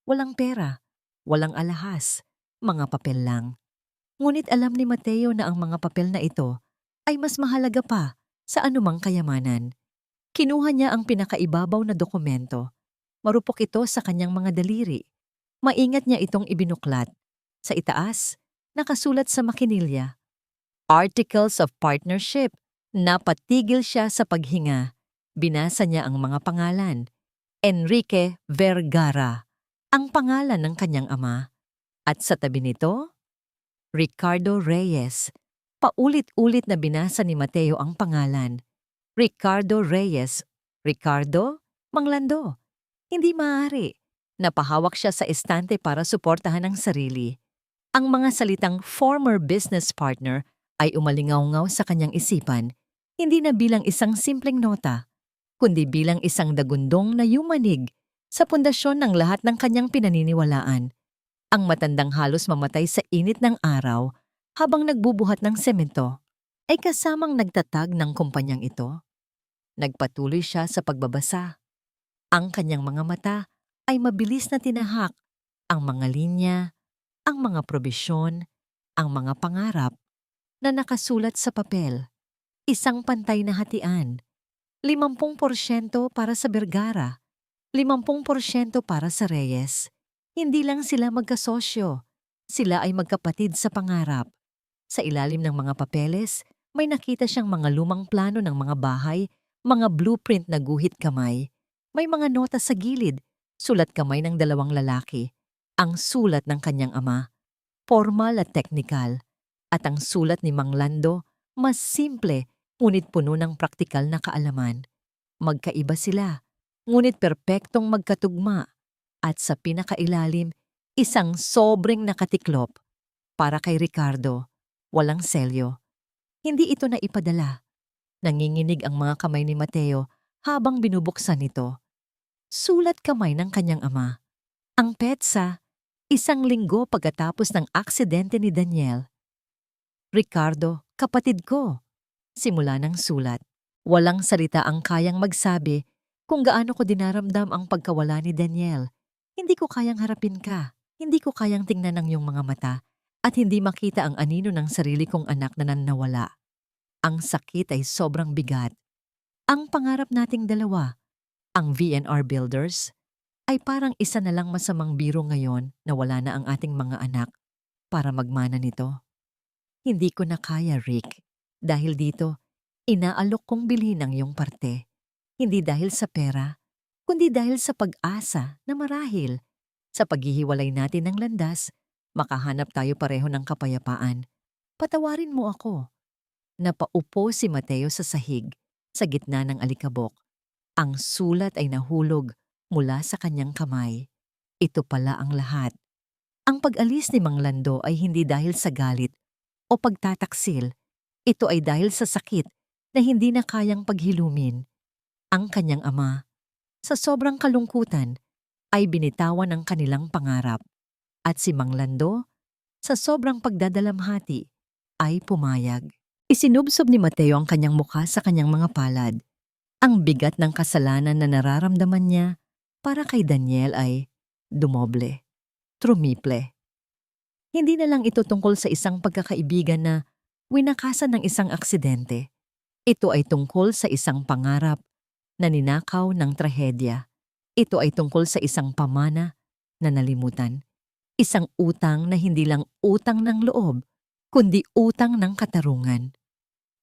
walang pera, walang alahas, mga papel lang. Ngunit alam ni Mateo na ang mga papel na ito ay mas mahalaga pa sa anumang kayamanan. Kinuha niya ang pinakaibabaw na dokumento. Marupok ito sa kanyang mga daliri. Maingat niya itong ibinuklat. Sa itaas, nakasulat sa makinilya, Articles of Partnership. Napatigil siya sa paghinga. Binasa niya ang mga pangalan. Enrique Vergara, ang pangalan ng kanyang ama. At sa tabi nito, Ricardo Reyes. Paulit-ulit na binasa ni Mateo ang pangalan. Ricardo Reyes. Ricardo? Mang Lando. Hindi maaari. Napahawak siya sa estante para suportahan ang sarili. Ang mga salitang former business partner ay umalingaw-ngaw sa kanyang isipan, hindi na bilang isang simpleng nota, kundi bilang isang dagundong na yumanig sa pundasyon ng lahat ng kanyang pinaniniwalaan. Ang matandang halos mamatay sa init ng araw habang nagbubuhat ng semento ay kasamang nagtatag ng kumpanyang ito. Nagpatuloy siya sa pagbabasa. Ang kanyang mga mata ay mabilis na tinahak ang mga linya, ang mga probisyon, ang mga pangarap na nakasulat sa papel. Isang pantay na hatian. 50% para sa Vergara, 50% para sa Reyes. Hindi lang sila magkasosyo, sila ay magkapatid sa pangarap. Sa ilalim ng mga papeles, may nakita siyang mga lumang plano ng mga bahay, mga blueprint na guhit kamay. May mga nota sa gilid, sulat kamay ng dalawang lalaki. Ang sulat ng kanyang ama, formal at technical. At ang sulat ni Mang Lando, mas simple, ngunit puno ng praktikal na kaalaman. Magkaiba sila, ngunit perpektong magkatugma. At sa pinakailalim, isang sobrang nakatiklop. Para kay Ricardo, walang selyo. Hindi ito na ipadala. Nanginginig ang mga kamay ni Mateo habang binubuksan ito. Sulat kamay ng kanyang ama. Ang petsa, 1 linggo pagkatapos ng aksidente ni Daniel. Ricardo, kapatid ko. Simula ng sulat. Walang salita ang kayang magsabi kung gaano ko dinaramdam ang pagkawala ni Daniel. Hindi ko kayang harapin ka. Hindi ko kayang tingnan ang iyong mga mata at hindi makita ang anino ng sarili kong anak na nanawala. Ang sakit ay sobrang bigat. Ang pangarap nating dalawa, ang VNR Builders, ay parang isa na lang masamang biro ngayon na wala na ang ating mga anak para magmana nito. Hindi ko na kaya, Rick. Dahil dito, inaalok kong bilhin ang iyong parte. Hindi dahil sa pera, kundi dahil sa pag-asa na marahil Sa paghihiwalay natin ng landas, makahanap tayo pareho ng kapayapaan. Patawarin mo ako. Napaupo si Mateo sa sahig, sa gitna ng alikabok. Ang sulat ay nahulog mula sa kanyang kamay. Ito pala ang lahat. Ang pag-alis ni Mang Lando ay hindi dahil sa galit o pagtataksil. Ito ay dahil sa sakit na hindi na kayang paghilumin. Ang kanyang ama, sa sobrang kalungkutan, ay binitawan ang kanilang pangarap. At si Mang Lando, sa sobrang pagdadalamhati, ay pumayag. Isinubsob ni Mateo ang kanyang mukha sa kanyang mga palad. Ang bigat ng kasalanan na nararamdaman niya para kay Daniel ay dumoble, trumiple. Hindi na lang ito tungkol sa isang pagkakaibigan na winakasan ng isang aksidente. Ito ay tungkol sa isang pangarap na ninakaw ng trahedya. Ito ay tungkol sa isang pamana na nalimutan. Isang utang na hindi lang utang ng loob, kundi utang ng katarungan.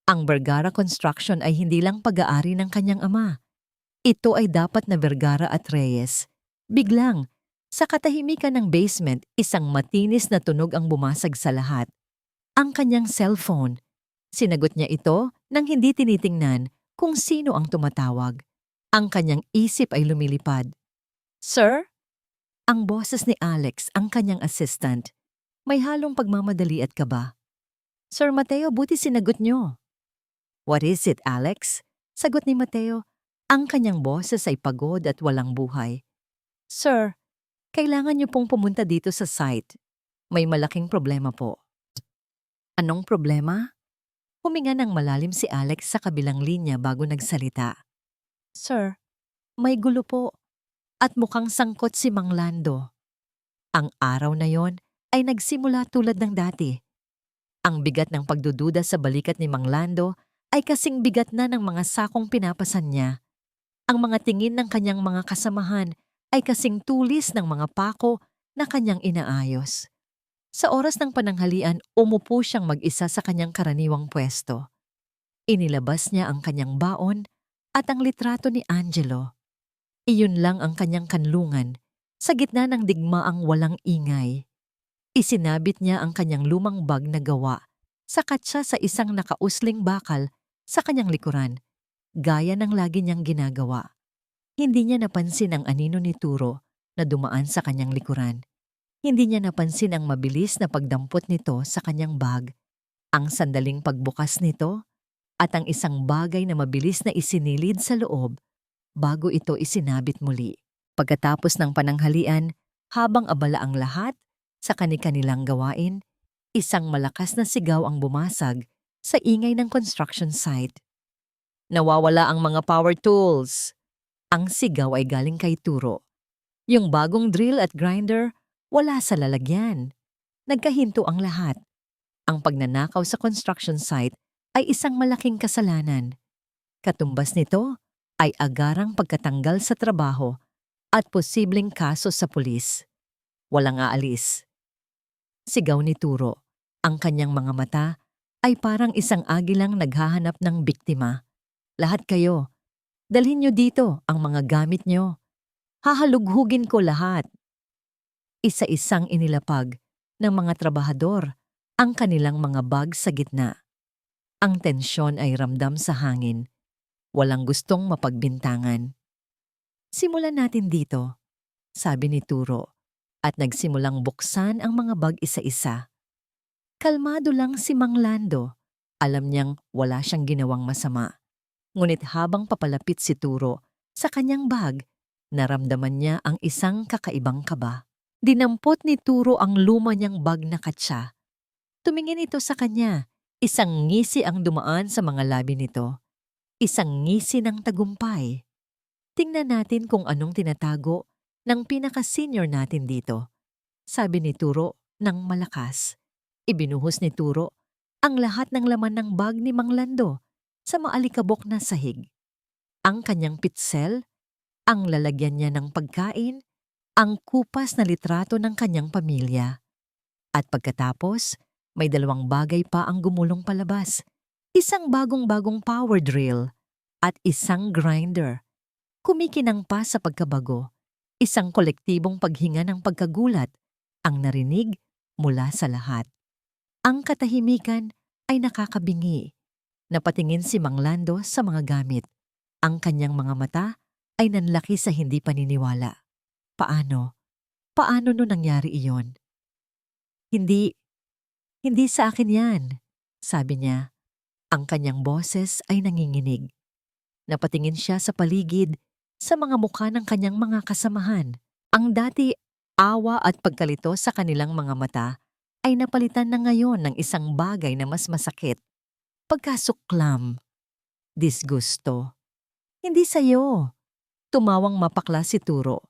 Ang Vergara Construction ay hindi lang pag-aari ng kanyang ama. Ito ay dapat na Vergara at Reyes. Biglang, sa katahimikan ng basement, isang matinis na tunog ang bumasag sa lahat. Ang kanyang cellphone. Sinagot niya ito nang hindi tinitingnan kung sino ang tumatawag. Ang kanyang isip ay lumilipad. "Sir?" Ang boses ni Alex, ang kanyang assistant. May halong pagmamadali at kaba. "Sir Mateo, buti sinagot niyo." "What is it, Alex?" Sagot ni Mateo. Ang kanyang boses ay pagod at walang buhay. "Sir, kailangan niyo pong pumunta dito sa site. May malaking problema po." "Anong problema?" Huminga ng malalim si Alex sa kabilang linya bago nagsalita. "Sir, may gulo po at mukhang sangkot si Mang Lando." Ang araw na yon ay nagsimula tulad ng dati. Ang bigat ng pagdududa sa balikat ni Mang Lando ay kasing bigat na ng mga sakong pinapasan niya. Ang mga tingin ng kanyang mga kasamahan ay kasing tulis ng mga pako na kanyang inaayos. Sa oras ng pananghalian, umupo siyang mag-isa sa kanyang karaniwang pwesto. Inilabas niya ang kanyang baon at ang litrato ni Angelo. Iyon lang ang kanyang kanlungan sa gitna ng digmaang walang ingay. Isinabit niya ang kanyang lumang bag na gawa, sakat siya sa isang nakausling bakal sa kanyang likuran, gaya ng lagi niyang ginagawa. Hindi niya napansin ang anino ni Turo na dumaan sa kanyang likuran. Hindi niya napansin ang mabilis na pagdampot nito sa kanyang bag, ang sandaling pagbukas nito, at ang isang bagay na mabilis na isinilid sa loob bago ito isinabit muli. Pagkatapos ng pananghalian, habang abala ang lahat sa kani-kanilang gawain, isang malakas na sigaw ang bumasag sa ingay ng construction site. "Nawawala ang mga power tools." Ang sigaw ay galing kay Turo. Yung bagong drill at grinder, wala sa lalagyan. Nagkahinto ang lahat. Ang pagnanakaw sa construction site ay isang malaking kasalanan. Katumbas nito ay agarang pagkatanggal sa trabaho at posibleng kaso sa pulis. Walang aalis. Sigaw ni Turo. Ang kanyang mga mata ay parang isang agilang naghahanap ng biktima. "Lahat kayo, dalhin niyo dito ang mga gamit niyo. Hahalughugin ko lahat." Isa-isang inilapag ng mga trabahador ang kanilang mga bag sa gitna. Ang tensyon ay ramdam sa hangin. Walang gustong mapagbintangan. "Simulan natin dito," sabi ni Turo, at nagsimulang buksan ang mga bag isa-isa. Kalmado lang si Mang Lando. Alam niyang wala siyang ginawang masama. Ngunit habang papalapit si Turo sa kanyang bag, naramdaman niya ang isang kakaibang kaba. Dinampot ni Turo ang luma niyang bag na katsa. Tumingin ito sa kanya. Isang ngisi ang dumaan sa mga labi nito. Isang ngisi ng tagumpay. "Tingnan natin kung anong tinatago ng pinaka-senior natin dito," sabi ni Turo ng malakas. Ibinuhos ni Turo ang lahat ng laman ng bag ni Mang Lando sa maalikabok na sahig. Ang kanyang pitsel, ang lalagyan niya ng pagkain, ang kupas na litrato ng kanyang pamilya. At pagkatapos, may 2 bagay pa ang gumulong palabas. Isang bagong-bagong power drill at isang grinder. Kumikinang pa sa pagkabago. Isang kolektibong paghinga ng pagkagulat ang narinig mula sa lahat. Ang katahimikan ay nakakabingi. Napatingin si Mang Lando sa mga gamit. Ang kanyang mga mata ay nanlaki sa hindi paniniwala. Paano? Paano no nangyari iyon? Hindi, hindi sa akin yan, sabi niya. Ang kanyang boses ay nanginginig. Napatingin siya sa paligid, sa mga mukha ng kanyang mga kasamahan. Ang dati awa at pagkalito sa kanilang mga mata ay napalitan na ngayon ng isang bagay na mas masakit. Pagkasuklam, disgusto. Hindi sa'yo. Tumawang mapakla si Turo.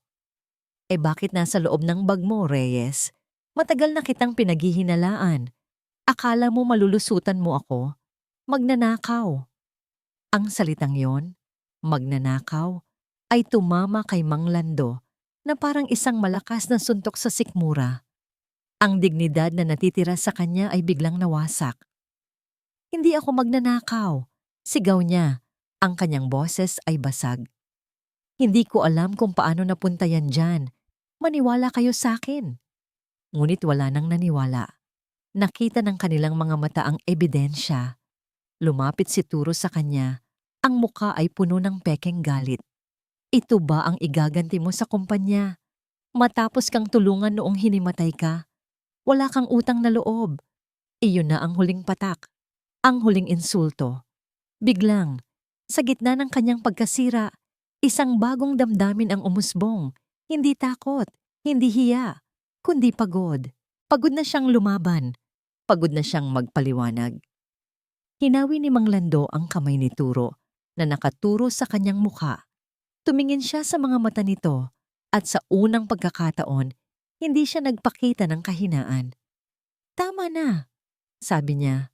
Bakit nasa loob ng bag mo, Reyes? Matagal na kitang pinaghihinalaan. Akala mo malulusutan mo ako? Magnanakaw. Ang salitang yon, magnanakaw, ay tumama kay Mang Lando na parang isang malakas na suntok sa sikmura. Ang dignidad na natitira sa kanya ay biglang nawasak. Hindi ako magnanakaw, sigaw niya. Ang kanyang boses ay basag. Hindi ko alam kung paano napunta yan dyan. Maniwala kayo sa akin. Ngunit wala nang naniwala. Nakita ng kanilang mga mata ang ebidensya. Lumapit si Turo sa kanya. Ang muka ay puno ng pekeng galit. Ito ba ang igaganti mo sa kumpanya? Matapos kang tulungan noong hinimatay ka? Wala kang utang na loob. Iyon na ang huling patak. Ang huling insulto. Biglang, sa gitna ng kanyang pagkasira, isang bagong damdamin ang umusbong. Hindi takot, hindi hiya, kundi pagod. Pagod na siyang lumaban. Pagod na siyang magpaliwanag. Hinawi ni Mang Lando ang kamay ni Turo na nakaturo sa kanyang mukha. Tumingin siya sa mga mata nito at sa unang pagkakataon, hindi siya nagpakita ng kahinaan. Tama na, sabi niya.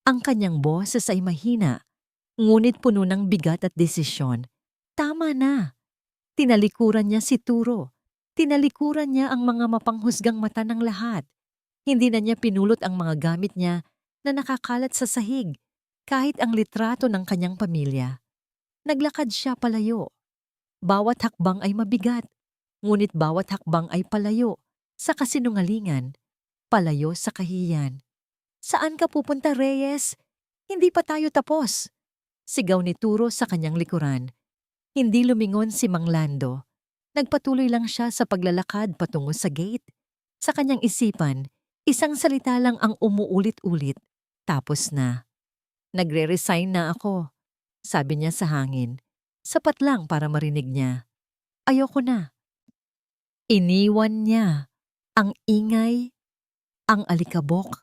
Ang kanyang boses ay mahina, ngunit puno ng bigat at desisyon. Tama na. Tinalikuran niya si Turo. Tinalikuran niya ang mga mapanghusgang mata ng lahat. Hindi na niya pinulot ang mga gamit niya na nakakalat sa sahig, kahit ang litrato ng kanyang pamilya. Naglakad siya palayo. Bawat hakbang ay mabigat, ngunit bawat hakbang ay palayo sa kasinungalingan, palayo sa kahihiyan. Saan ka pupunta, Reyes? Hindi pa tayo tapos. Sigaw ni Turo sa kanyang likuran. Hindi lumingon si Mang Lando. Nagpatuloy lang siya sa paglalakad patungo sa gate. Sa kanyang isipan, isang salita lang ang umuulit-ulit. Tapos na. Nagre-resign na ako, sabi niya sa hangin. Sapat lang para marinig niya. Ayoko na. Iniwan niya ang ingay, ang alikabok,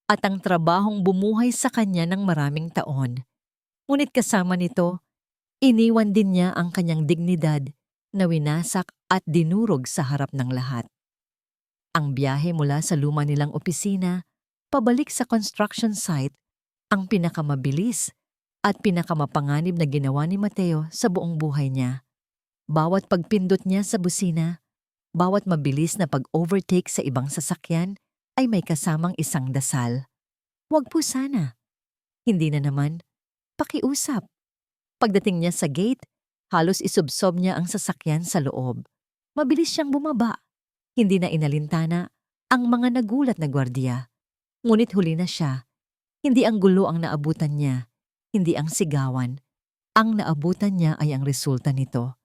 at ang trabahong bumuhay sa kanya ng maraming taon. Ngunit kasama nito, iniwan din niya ang kanyang dignidad na winasak at dinurog sa harap ng lahat. Ang biyahe mula sa luma nilang opisina, pabalik sa construction site, ang pinakamabilis at pinakamapanganib na ginawa ni Mateo sa buong buhay niya. Bawat pagpindot niya sa busina, bawat mabilis na pag-overtake sa ibang sasakyan ay may kasamang isang dasal. Huwag po sana. Hindi na naman. Pakiusap. Pagdating niya sa gate, halos isubsob niya ang sasakyan sa loob. Mabilis siyang bumaba. Hindi na inalintana ang mga nagulat na gwardiya. Ngunit huli na siya. Hindi ang gulo ang naabutan niya. Hindi ang sigawan. Ang naabutan niya ay ang resulta nito.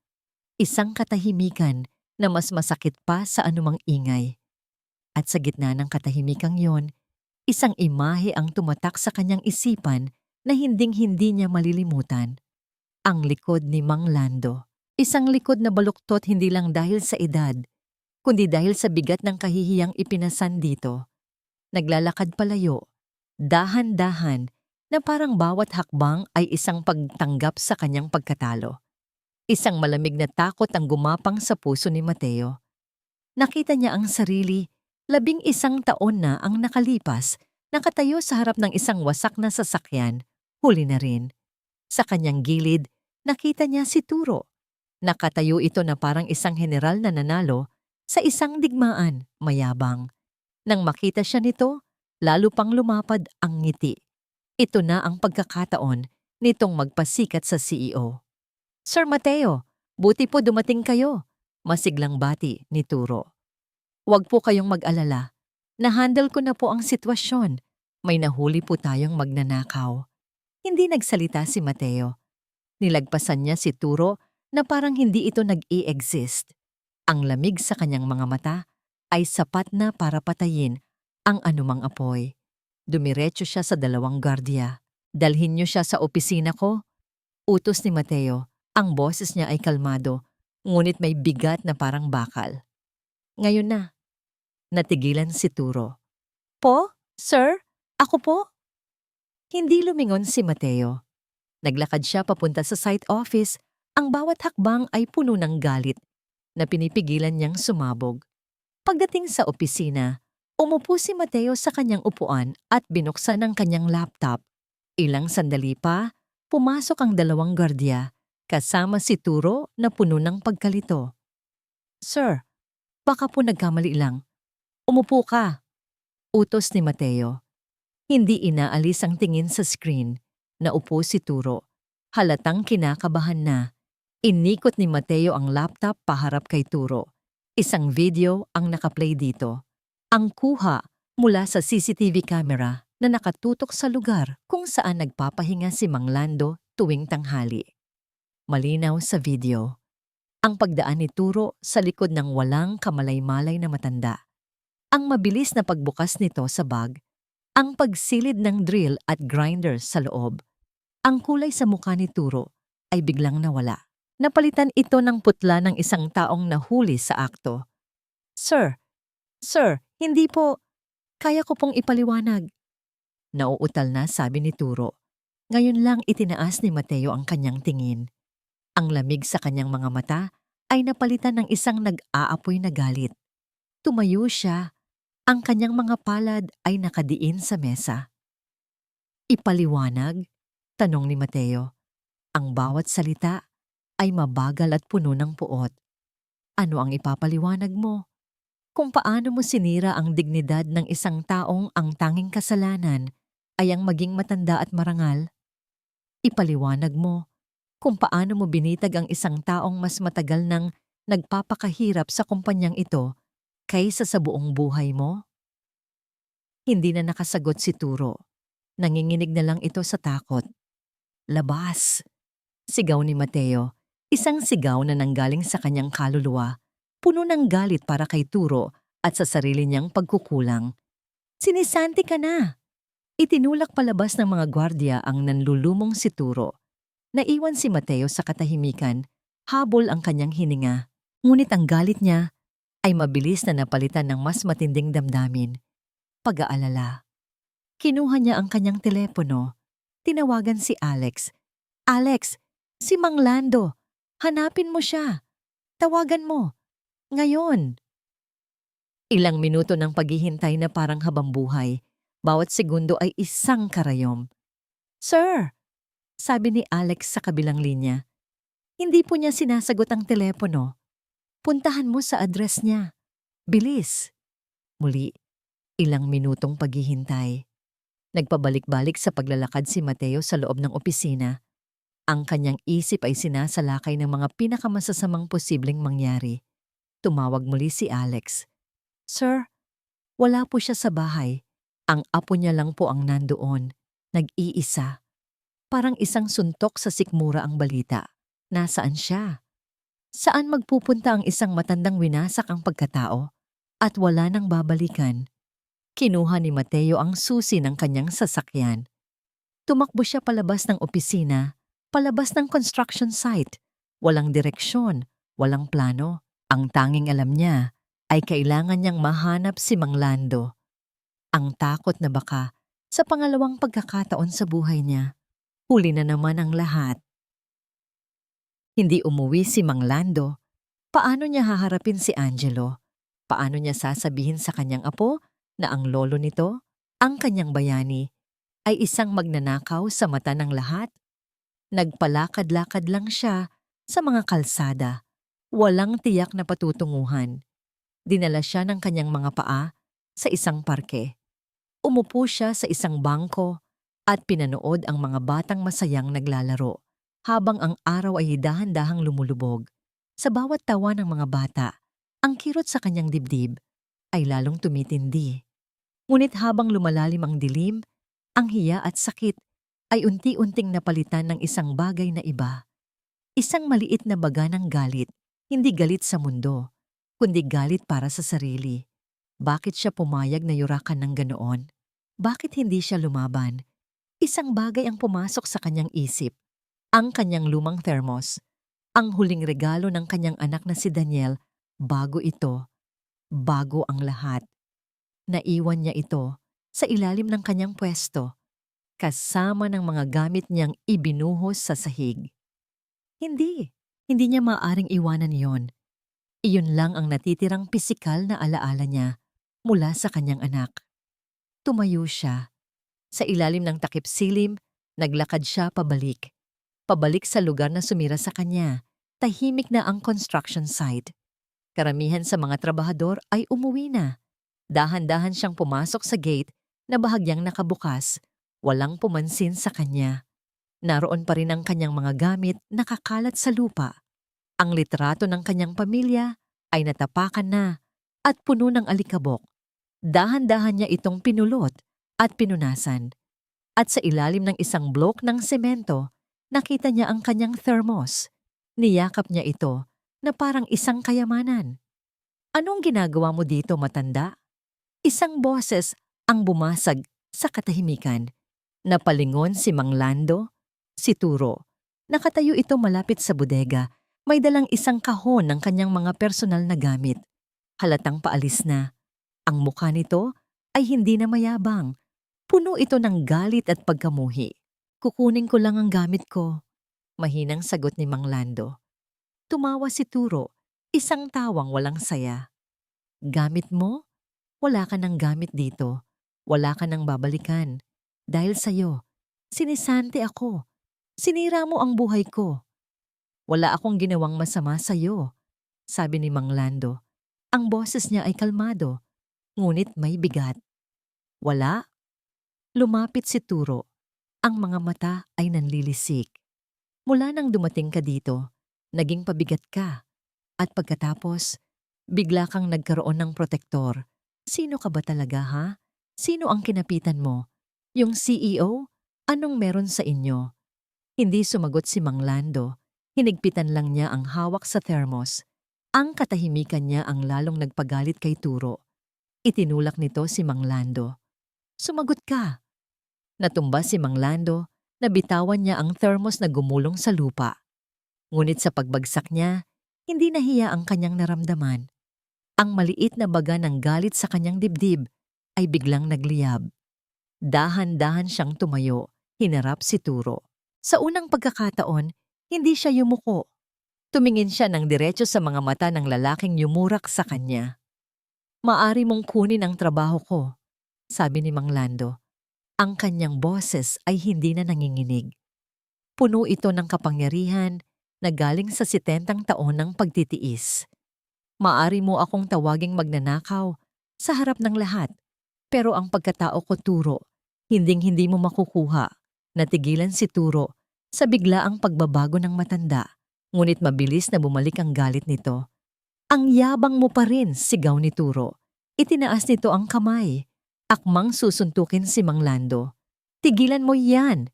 Isang katahimikan na mas masakit pa sa anumang ingay. At sa gitna ng katahimikang yon, isang imahe ang tumatak sa kanyang isipan na hinding-hindi niya malilimutan. Ang likod ni Mang Lando. Isang likod na baluktot hindi lang dahil sa edad, kundi dahil sa bigat ng kahihiyang ipinasan dito. Naglalakad palayo, dahan-dahan, na parang bawat hakbang ay isang pagtanggap sa kanyang pagkatalo. Isang malamig na takot ang gumapang sa puso ni Mateo. Nakita niya ang sarili, 11 taon na ang nakalipas, nakatayo sa harap ng isang wasak na sasakyan, huli na rin. Sa kanyang gilid, nakita niya si Turo. Nakatayo ito na parang isang general na nanalo sa isang digmaan, mayabang. Nang makita siya nito, lalo pang lumapad ang ngiti. Ito na ang pagkakataon nitong magpasikat sa CEO. Sir Mateo, buti po dumating kayo. Masiglang bati ni Turo. Huwag po kayong mag-alala. Na-handle ko na po ang sitwasyon. May nahuli po tayong magnanakaw. Hindi nagsalita si Mateo. Nilagpasan niya si Turo na parang hindi ito nag-i-exist. Ang lamig sa kanyang mga mata ay sapat na para patayin ang anumang apoy. Dumiretso siya sa 2 gwardiya. Dalhin niyo siya sa opisina ko. Utos ni Mateo. Ang boses niya ay kalmado, ngunit may bigat na parang bakal. Ngayon na. Natigilan si Turo. Po? Sir? Ako po? Hindi lumingon si Mateo. Naglakad siya papunta sa site office. Ang bawat hakbang ay puno ng galit na pinipigilan niyang sumabog. Pagdating sa opisina, umupo si Mateo sa kanyang upuan at binuksan ang kanyang laptop. Ilang sandali pa, pumasok ang 2 gwardiya kasama si Turo na puno ng pagkalito. Sir, baka po nagkamali lang. Umupo ka. Utos ni Mateo. Hindi inaalis ang tingin sa screen. Naupo si Turo. Halatang kinakabahan na. Inikot ni Mateo ang laptop paharap kay Turo. Isang video ang nakaplay dito. Ang kuha mula sa CCTV camera na nakatutok sa lugar kung saan nagpapahinga si Mang Lando tuwing tanghali. Malinaw sa video. Ang pagdaan ni Turo sa likod ng walang kamalay-malay na matanda. Ang mabilis na pagbukas nito sa bag. Ang pagsilid ng drill at grinder sa loob. Ang kulay sa mukha ni Turo ay biglang nawala. Napalitan ito ng putla ng isang taong nahuli sa akto. Sir, hindi po. Kaya ko pong ipaliwanag. Nauutal na sabi ni Turo. Ngayon lang itinaas ni Mateo ang kanyang tingin. Ang lamig sa kanyang mga mata ay napalitan ng isang nag-aapoy na galit. Tumayo siya. Ang kanyang mga palad ay nakadiin sa mesa. Ipaliwanag? Tanong ni Mateo. Ang bawat salita ay mabagal at puno ng puot. Ano ang ipapaliwanag mo? Kung paano mo sinira ang dignidad ng isang taong ang tanging kasalanan ay ang maging matanda at marangal? Ipaliwanag mo kung paano mo binitag ang isang taong mas matagal nang nagpapakahirap sa kumpanyang ito kaysa sa buong buhay mo? Hindi na nakasagot si Turo. Nanginginig na lang ito sa takot. Labas! Sigaw ni Mateo. Isang sigaw na nanggaling sa kanyang kaluluwa. Puno ng galit para kay Turo at sa sarili niyang pagkukulang. Sinisanti ka na! Itinulak palabas ng mga gwardiya ang nanlulumong si Turo. Naiwan si Mateo sa katahimikan, habol ang kanyang hininga. Ngunit ang galit niya ay mabilis na napalitan ng mas matinding damdamin. Pag-aalala. Kinuha niya ang kanyang telepono. Tinawagan si Alex. Alex, si Mang Lando. Hanapin mo siya. Tawagan mo. Ngayon. Ilang minuto ng paghihintay na parang habambuhay. Bawat segundo ay isang karayom. Sir, sabi ni Alex sa kabilang linya. Hindi po niya sinasagot ang telepono. Puntahan mo sa address niya. Bilis. Muli, ilang minutong paghihintay. Nagpabalik-balik sa paglalakad si Mateo sa loob ng opisina. Ang kanyang isip ay sinasalakay ng mga pinakamasasamang posibleng mangyari. Tumawag muli si Alex. Sir, wala po siya sa bahay. Ang apo niya lang po ang nandoon. Nag-iisa. Parang isang suntok sa sikmura ang balita. Nasaan siya? Saan magpupunta ang isang matandang winasak ang pagkatao at wala nang babalikan? Kinuha ni Mateo ang susi ng kanyang sasakyan. Tumakbo siya palabas ng opisina, palabas ng construction site. Walang direksyon, walang plano. Ang tanging alam niya ay kailangan niyang mahanap si Mang Lando. Ang takot na baka sa pangalawang pagkakataon sa buhay niya, huli na naman ang lahat. Hindi umuwi si Mang Lando. Paano niya haharapin si Angelo? Paano niya sasabihin sa kanyang apo na ang lolo nito, ang kanyang bayani, ay isang magnanakaw sa mata ng lahat? Nagpalakad-lakad lang siya sa mga kalsada. Walang tiyak na patutunguhan. Dinala siya ng kanyang mga paa sa isang parke. Umupo siya sa isang bangko at pinanood ang mga batang masayang naglalaro habang ang araw ay dahan-dahang lumulubog. Sa bawat tawa ng mga bata, ang kirot sa kanyang dibdib ay lalong tumitindi. Ngunit habang lumalalim ang dilim, ang hiya at sakit ay unti-unting napalitan ng isang bagay na iba. Isang maliit na baga ng galit, hindi galit sa mundo, kundi galit para sa sarili. Bakit siya pumayag na yurakan ng ganoon? Bakit hindi siya lumaban? Isang bagay ang pumasok sa kanyang isip, ang kanyang lumang thermos, ang huling regalo ng kanyang anak na si Daniel, bago ito, bago ang lahat. Naiwan niya ito sa ilalim ng kanyang pwesto, kasama ng mga gamit niyang ibinuhos sa sahig. Hindi niya maaring iwanan yon. Iyon lang ang natitirang pisikal na alaala niya mula sa kanyang anak. Tumayo siya. Sa ilalim ng takip silim, naglakad siya pabalik. Pabalik sa lugar na sumira sa kanya. Tahimik na ang construction site. Karamihan sa mga trabahador ay umuwi na. Dahan-dahan siyang pumasok sa gate na bahagyang nakabukas. Walang pumansin sa kanya. Naroon pa rin ang kanyang mga gamit nakakalat sa lupa. Ang litrato ng kanyang pamilya ay natapakan na at puno ng alikabok. Dahan-dahan niya itong pinulot at pinunasan. At sa ilalim ng isang blok ng semento, nakita niya ang kanyang thermos. Niyakap niya ito na parang isang kayamanan. Anong ginagawa mo dito, matanda? Isang boses ang bumasag sa katahimikan. Napalingon si Mang Lando, si Turo. Nakatayo ito malapit sa bodega. May dalang isang kahon ng kanyang mga personal na gamit. Halatang paalis na. Ang mukha nito ay hindi na mayabang. Puno ito ng galit at pagkamuhi. Kukunin ko lang ang gamit ko. Mahinang sagot ni Mang Lando. Tumawa si Turo, isang tawang walang saya. Gamit mo? Wala ka ng gamit dito. Wala ka ng babalikan. Dahil sa'yo, sinisante ako. Sinira mo ang buhay ko. Wala akong ginawang masama sa'yo, sabi ni Mang Lando. Ang boses niya ay kalmado, ngunit may bigat. Wala? Lumapit si Turo. Ang mga mata ay nanlilisik. Mula nang dumating ka dito, naging pabigat ka. At pagkatapos, bigla kang nagkaroon ng protektor. Sino ka ba talaga, ha? Sino ang kinapitan mo? Yung CEO? Anong meron sa inyo? Hindi sumagot si Mang Lando. Hinigpitan lang niya ang hawak sa thermos. Ang katahimikan niya ang lalong nagpagalit kay Turo. Itinulak nito si Mang Lando. Sumagot ka. Natumba si Mang Lando, nabitawan niya ang thermos na gumulong sa lupa. Ngunit sa pagbagsak niya, hindi nahiya ang kanyang naramdaman. Ang maliit na baga ng galit sa kanyang dibdib ay biglang nagliyab. Dahan-dahan siyang tumayo, hinarap si Turo. Sa unang pagkakataon, hindi siya yumuko. Tumingin siya ng diretso sa mga mata ng lalaking yumurak sa kanya. Maari mong kunin ang trabaho ko, sabi ni Mang Lando. Ang kanyang boses ay hindi na nanginginig. Puno ito ng kapangyarihan na galing sa 70 taon ng pagtitiis. Maari mo akong tawaging magnanakaw sa harap ng lahat, pero ang pagkatao ko, Turo, hinding-hindi mo makukuha. Natigilan si Turo sa biglaang pagbabago ng matanda, ngunit mabilis na bumalik ang galit nito. Ang yabang mo pa rin, sigaw ni Turo. Itinaas nito ang kamay. Akmang susuntukin si Mang Lando. Tigilan mo yan!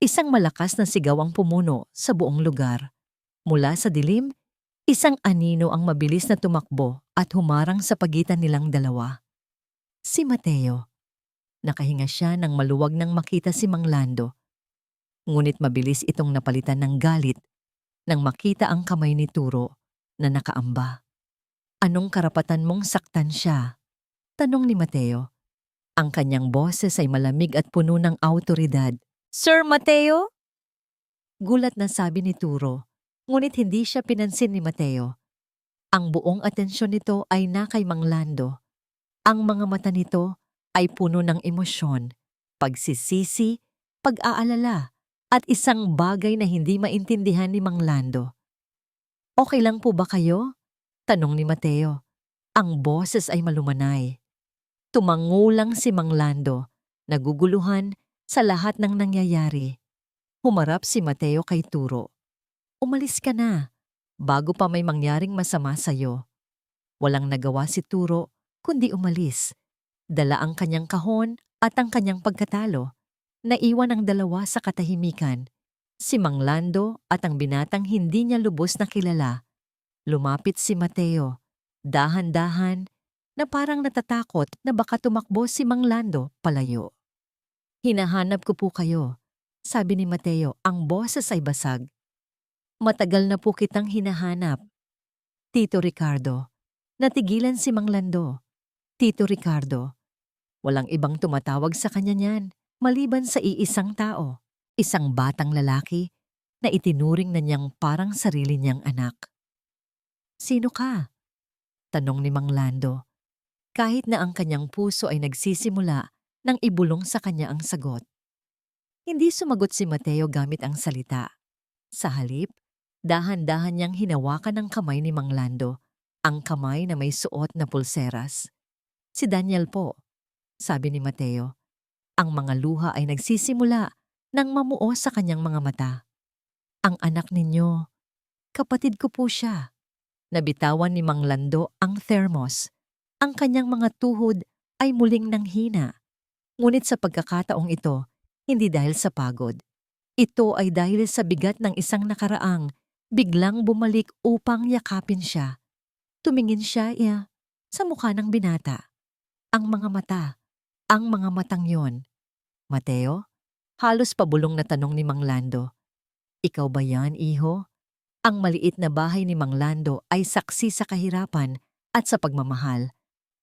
Isang malakas na sigaw ang pumuno sa buong lugar. Mula sa dilim, isang anino ang mabilis na tumakbo at humarang sa pagitan nilang dalawa. Si Mateo. Nakahinga siya nang maluwag nang makita si Mang Lando. Ngunit mabilis itong napalitan ng galit nang makita ang kamay ni Turo na nakaamba. Anong karapatan mong saktan siya? Tanong ni Mateo. Ang kanyang boses ay malamig at puno ng awtoridad. Sir Mateo? Gulat na sabi ni Turo, ngunit hindi siya pinansin ni Mateo. Ang buong atensyon nito ay na kay Mang Lando. Ang mga mata nito ay puno ng emosyon, pagsisisi, pag-aalala, at isang bagay na hindi maintindihan ni Mang Lando. Okay lang po ba kayo? Tanong ni Mateo. Ang boses ay malumanay. Tumangulang si Mang Lando, naguguluhan sa lahat ng nangyayari. Humarap si Mateo kay Turo. Umalis ka na. bago pa may mangyaring masama sa'yo. Walang nagawa si Turo kundi umalis. Dala ang kanyang kahon at ang kanyang pagkatalo. Naiwan ang dalawa sa katahimikan. Si Mang Lando at ang binatang hindi niya lubos na kilala. Lumapit si Mateo, dahan-dahan, na parang natatakot na baka tumakbo si Mang Lando palayo. "Hinahanap ko po kayo," sabi ni Mateo, ang boses ay basag. "Matagal na po kitang hinahanap." "Tito Ricardo." Natigilan si Mang Lando. "Tito Ricardo." Walang ibang tumatawag sa kanya niyan, maliban sa iisang tao, isang batang lalaki na itinuring na niyang parang sarili niyang anak. "Sino ka?" tanong ni Mang Lando, kahit na ang kanyang puso ay nagsisimula nang ibulong sa kanya ang sagot. Hindi sumagot si Mateo gamit ang salita. Sa halip, dahan-dahan niyang hinawakan ang kamay ni Mang Lando, ang kamay na may suot na pulseras. "Si Daniel po," sabi ni Mateo. Ang mga luha ay nagsisimula nang mamuo sa kanyang mga mata. "Ang anak ninyo, kapatid ko po siya." Nabitawan ni Mang Lando ang thermos. Ang kanyang mga tuhod ay muling nanghina. Ngunit sa pagkakataong ito, hindi dahil sa pagod. Ito ay dahil sa bigat ng isang nakaraang biglang bumalik upang yakapin siya. Tumingin siya sa mukha ng binata. Ang mga matang yon. "Mateo?" Halos pabulong na tanong ni Mang Lando. "Ikaw ba yan, iho?" Ang maliit na bahay ni Mang Lando ay saksi sa kahirapan at sa pagmamahal.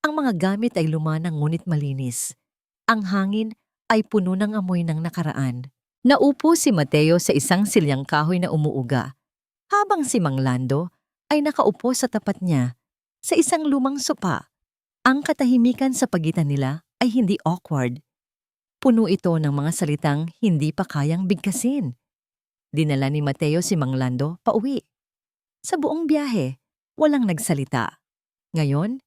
Ang mga gamit ay lumanang ngunit malinis. Ang hangin ay puno ng amoy ng nakaraan. Naupo si Mateo sa isang silyang kahoy na umuuga, habang si Mang Lando ay nakaupo sa tapat niya sa isang lumang sopa. Ang katahimikan sa pagitan nila ay hindi awkward. Puno ito ng mga salitang hindi pa kayang bigkasin. Dinala ni Mateo si Mang Lando pauwi. Sa buong biyahe, walang nagsalita. Ngayon,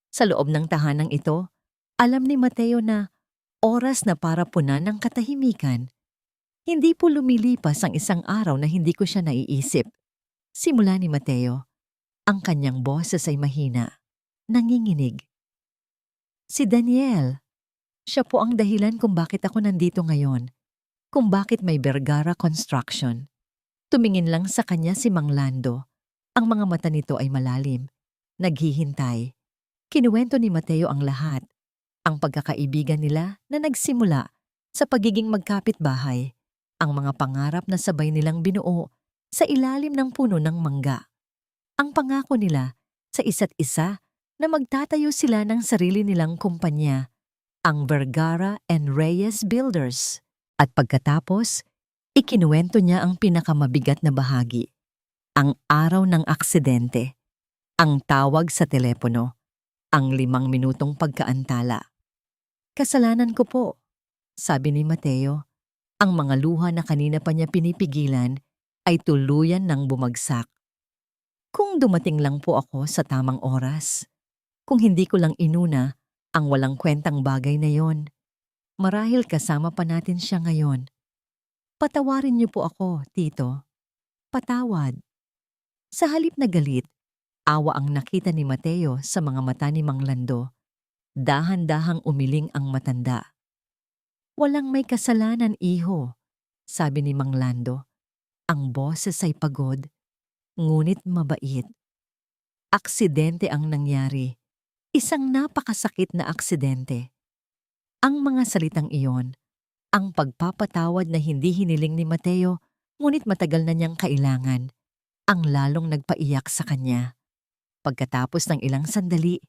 sa loob ng tahanang ito, alam ni Mateo na oras na para punan ng katahimikan. Hindi po lumilipas ang isang araw na hindi ko siya naiisip. Simula ni Mateo, ang kanyang boses ay mahina, nanginginig. "Si Daniel. Siya po ang dahilan kung bakit ako nandito ngayon. Kung bakit may Vergara Construction." Tumingin lang sa kanya si Mang Lando. Ang mga mata nito ay malalim, naghihintay. Kinuwento ni Mateo ang lahat. Ang pagkakaibigan nila na nagsimula sa pagiging magkapitbahay. Ang mga pangarap na sabay nilang binuo sa ilalim ng puno ng mangga. Ang pangako nila sa isa't isa na magtatayo sila ng sarili nilang kumpanya, ang Vergara and Reyes Builders. At pagkatapos, ikinuwento niya ang pinakamabigat na bahagi. Ang araw ng aksidente, ang tawag sa telepono, ang 5 minutong pagkaantala. "Kasalanan ko po," sabi ni Mateo. Ang mga luha na kanina pa niya pinipigilan ay tuluyan ng bumagsak. "Kung dumating lang po ako sa tamang oras. Kung hindi ko lang inuna ang walang kwentang bagay na yon. Marahil kasama pa natin siya ngayon. Patawarin niyo po ako, Tito. Patawad." Sa halip na galit, awa ang nakita ni Mateo sa mga mata ni Mang Lando. Dahan-dahang umiling ang matanda. "Walang may kasalanan, iho," sabi ni Mang Lando. Ang boses ay pagod, ngunit mabait. Aksidente ang nangyari. Isang napakasakit na aksidente. Ang mga salitang iyon, ang pagpapatawad na hindi hiniling ni Mateo, ngunit matagal na niyang kailangan, ang lalong nagpaiyak sa kanya. Pagkatapos ng ilang sandali,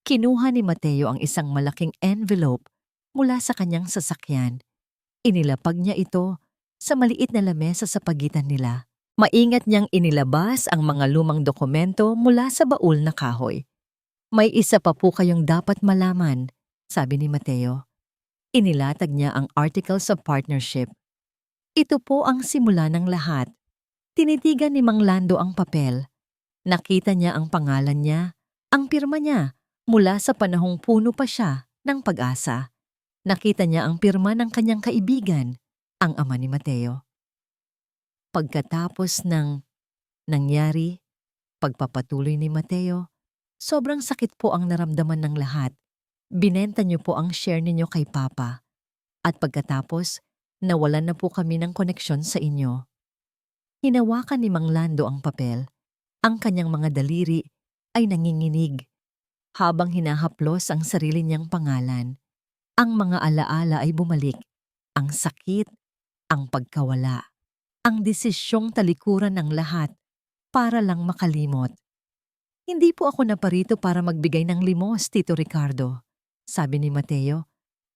kinuha ni Mateo ang isang malaking envelope mula sa kanyang sasakyan. Inilapag niya ito sa maliit na lamesa sa pagitan nila. Maingat niyang inilabas ang mga lumang dokumento mula sa baul na kahoy. "May isa pa po kayong dapat malaman," sabi ni Mateo. Inilatag niya ang Articles of Partnership. Ito po ang simula ng lahat. Tinitigan ni Mang Lando ang papel. Nakita niya ang pangalan niya, ang pirma niya, mula sa panahong puno pa siya ng pag-asa. Nakita niya ang pirma ng kanyang kaibigan, ang ama ni Mateo. Pagkatapos ng nangyari, Pagpapatuloy ni Mateo, sobrang sakit po ang naramdaman ng lahat. Binenta niyo po ang share ninyo kay Papa. At pagkatapos, nawalan na po kami ng koneksyon sa inyo. Hinawakan ni Mang Lando ang papel. Ang kanyang mga daliri ay nanginginig habang hinahaplos ang sarili niyang pangalan. Ang mga alaala ay bumalik. Ang sakit, ang pagkawala, ang desisyong talikuran ng lahat para lang makalimot. Hindi po ako naparito para magbigay ng limos, Tito Ricardo, sabi ni Mateo.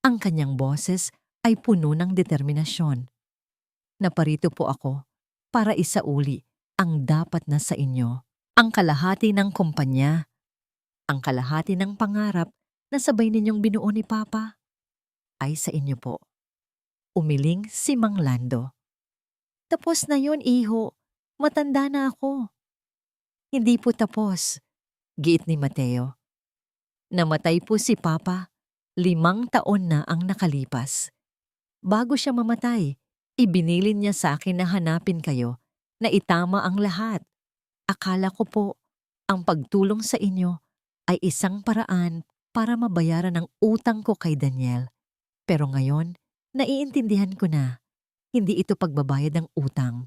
Ang kanyang boses ay puno ng determinasyon. Naparito po ako para isauli ang dapat na sa inyo. Ang kalahati ng kumpanya, ang kalahati ng pangarap na sabay ninyong binuo ni Papa ay sa inyo po. Umiling si Mang Lando. Tapos na yon, iho. Matanda na ako. Hindi po tapos, giit ni Mateo. Namatay po si Papa. 5 taon na ang nakalipas. Bago siya mamatay, ibinilin niya sa akin na hanapin kayo, na itama ang lahat. Akala ko po, ang pagtulong sa inyo ay isang paraan para mabayaran ang utang ko kay Daniel. Pero ngayon, naiintindihan ko na, hindi ito pagbabayad ng utang.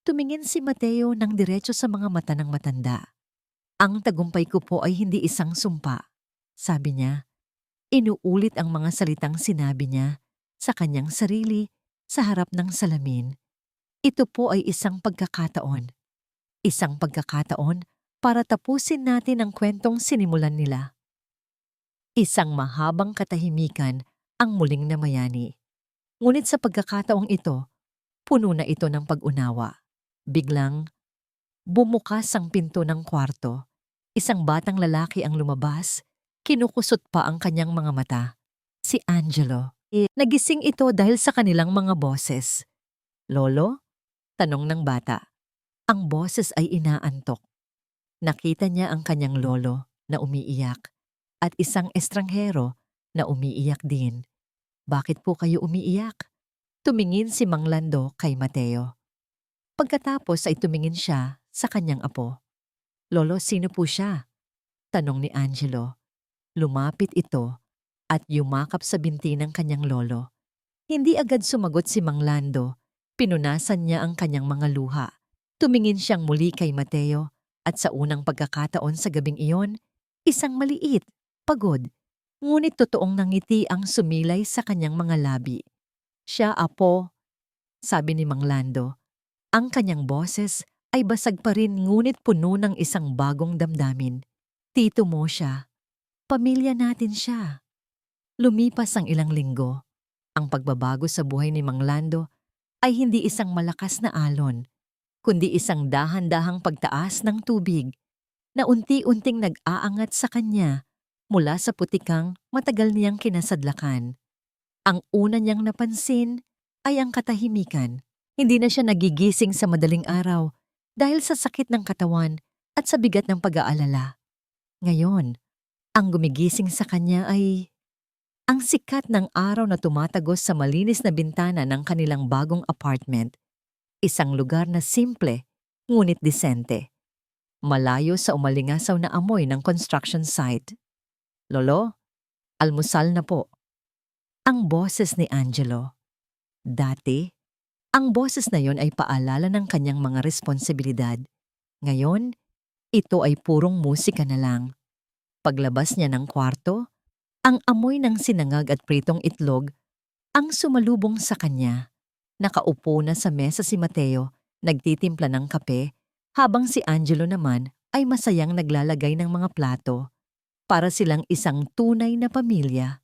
Tumingin si Mateo ng diretso sa mga mata ng matanda. Ang tagumpay ko po ay hindi isang sumpa. Sabi niya, inuulit ang mga salitang sinabi niya sa kanyang sarili sa harap ng salamin. Ito po ay isang pagkakataon. Isang pagkakataon para tapusin natin ang kwentong sinimulan nila. Isang mahabang katahimikan ang muling namayani. Ngunit sa pagkakataong ito, puno na ito ng pag-unawa. Biglang, bumukas ang pinto ng kwarto. Isang batang lalaki ang lumabas. Kinukusot pa ang kanyang mga mata. Si Angelo. Nagising ito dahil sa kanilang mga boses. Lolo? Tanong ng bata. Ang boses ay inaantok. Nakita niya ang kanyang lolo na umiiyak at isang estranghero na umiiyak din. Bakit po kayo umiiyak? Tumingin si Mang Lando kay Mateo. Pagkatapos ay tumingin siya sa kanyang apo. Lolo, sino po siya? Tanong ni Angelo. Lumapit ito at yumakap sa binti ng kanyang lolo. Hindi agad sumagot si Mang Lando. Pinunasan niya ang kanyang mga luha. Tumingin siyang muli kay Mateo at sa unang pagkakataon sa gabing iyon, isang maliit, pagod, ngunit totoong nangiti ang sumilay sa kanyang mga labi. Siya, apo, sabi ni Mang Lando. Ang kanyang boses ay basag pa rin ngunit puno ng isang bagong damdamin. Tito mo siya. Pamilya natin siya. Lumipas ang ilang linggo. Ang pagbabago sa buhay ni Mang Lando ay hindi isang malakas na alon, kundi isang dahan-dahang pagtaas ng tubig na unti-unting nag-aangat sa kanya mula sa putikang matagal niyang kinasadlakan. Ang una niyang napansin ay ang katahimikan. Hindi na siya nagigising sa madaling araw dahil sa sakit ng katawan at sa bigat ng pag-aalala. Ngayon, ang gumigising sa kanya ay ang sikat ng araw na tumatagos sa malinis na bintana ng kanilang bagong apartment. Isang lugar na simple, ngunit disente. Malayo sa umalingasaw na amoy ng construction site. Lolo, almusal na po. Ang boses ni Angelo. Dati, ang boses na yon ay paalala ng kanyang mga responsibilidad. Ngayon, ito ay purong musika na lang. Paglabas niya ng kwarto, ang amoy ng sinangag at pritong itlog ang sumalubong sa kanya. Nakaupo na sa mesa si Mateo, nagtitimpla ng kape, habang si Angelo naman ay masayang naglalagay ng mga plato. Para silang isang tunay na pamilya.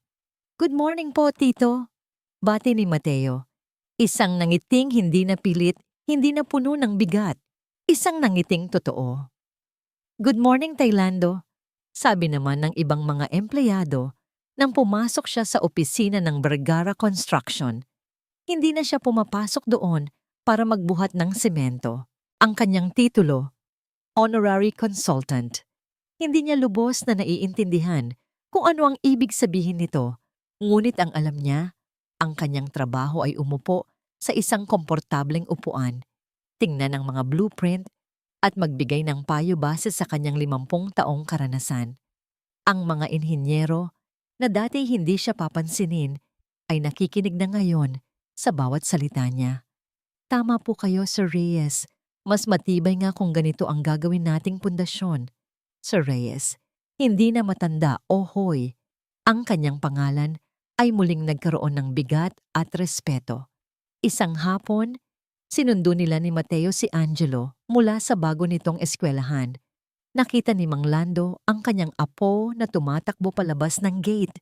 Good morning po, Tito. Bati ni Mateo. Isang nangiting hindi na pilit, hindi na puno ng bigat. Isang nangiting totoo. Good morning, Taylando. Sabi naman ng ibang mga empleyado nang pumasok siya sa opisina ng Vergara Construction. Hindi na siya pumapasok doon para magbuhat ng semento. Ang kanyang titulo, Honorary Consultant. Hindi niya lubos na naiintindihan kung ano ang ibig sabihin nito, ngunit ang alam niya, ang kanyang trabaho ay umupo sa isang komportableng upuan, tingnan ang mga blueprint at magbigay ng payo base sa kanyang 50 taong karanasan. Ang mga inhinyero na dati hindi siya papansinin ay nakikinig na ngayon sa bawat salita niya. Tama po kayo, Sir Reyes. Mas matibay nga kung ganito ang gagawin nating pundasyon. Sir Reyes, hindi na matanda o hoy. Ang kanyang pangalan ay muling nagkaroon ng bigat at respeto. Isang hapon, sinundo nila ni Mateo si Angelo mula sa bago nitong eskwelahan. Nakita ni Mang Lando ang kanyang apo na tumatakbo palabas ng gate.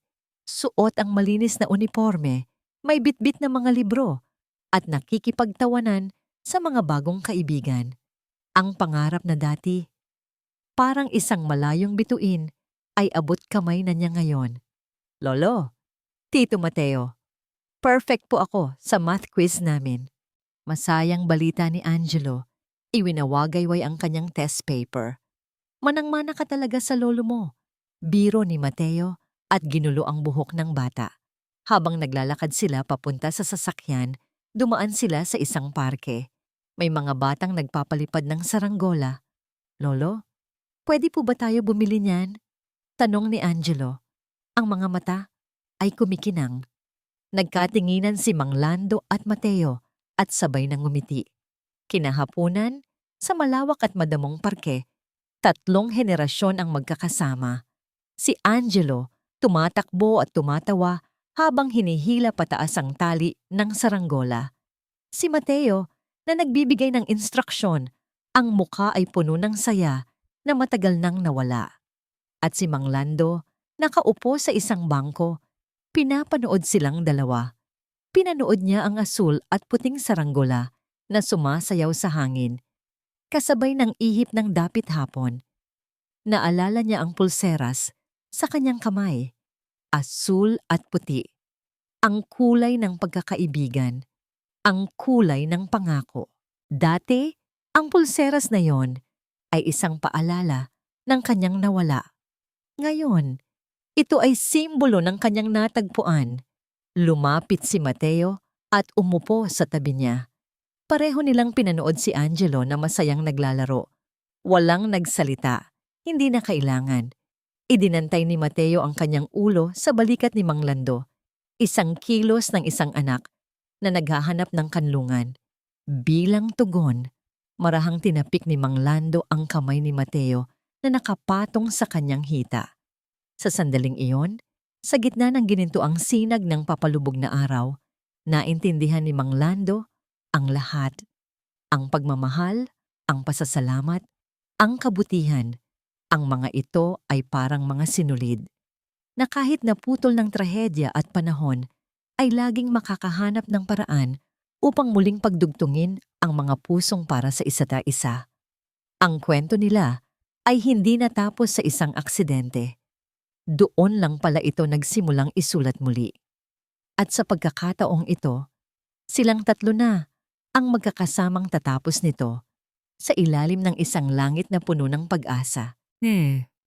Suot ang malinis na uniforme, may bitbit na mga libro, at nakikipagtawanan sa mga bagong kaibigan. Ang pangarap na dati, parang isang malayong bituin, ay abot kamay na niya ngayon. Lolo, Tito Mateo, perfect po ako sa math quiz namin. Masayang balita ni Angelo, iwinawagayway ang kanyang test paper. Manang-mana ka talaga sa lolo mo. Biro ni Mateo at ginulo ang buhok ng bata. Habang naglalakad sila papunta sa sasakyan, dumaan sila sa isang parke. May mga batang nagpapalipad ng saranggola. Lolo, pwede po ba tayo bumili niyan? Tanong ni Angelo. Ang mga mata ay kumikinang. Nagkatinginan si Mang Lando at Mateo at sabay nang ngumiti. Kinahapunan, sa malawak at madamong parke, 3 henerasyon ang magkakasama. Si Angelo, tumatakbo at tumatawa habang hinihila pataas ang tali ng saranggola. Si Mateo, na nagbibigay ng instruksyon, ang mukha ay puno ng saya na matagal nang nawala. At si Mang Lando, nakaupo sa isang bangko, pinapanood silang dalawa. Pinanood niya ang asul at puting saranggola na sumasayaw sa hangin, kasabay ng ihip ng dapit hapon. Naalala niya ang pulseras sa kanyang kamay, asul at puti. Ang kulay ng pagkakaibigan, ang kulay ng pangako. Dati, ang pulseras na yon ay isang paalala ng kanyang nawala. Ngayon, ito ay simbolo ng kanyang natagpuan. Lumapit si Mateo at umupo sa tabi niya. Pareho nilang pinanood si Angelo na masayang naglalaro. Walang nagsalita, hindi na kailangan. Idinantay ni Mateo ang kanyang ulo sa balikat ni Mang Lando. Isang kilos ng isang anak na naghahanap ng kanlungan. Bilang tugon, marahang tinapik ni Mang Lando ang kamay ni Mateo na nakapatong sa kanyang hita. Sa sandaling iyon, sa gitna ng ginintuang sinag ng papalubog na araw, naintindihan ni Mang Lando ang lahat. Ang pagmamahal, ang pasasalamat, ang kabutihan. Ang mga ito ay parang mga sinulid na kahit naputol ng trahedya at panahon, ay laging makakahanap ng paraan upang muling pagdugtungin ang mga pusong para sa isa't isa. Ang kwento nila ay hindi natapos sa isang aksidente. Doon lang pala ito nagsimulang isulat muli. At sa pagkakataong ito, silang 3 na ang magkakasamang tatapos nito sa ilalim ng isang langit na puno ng pag-asa.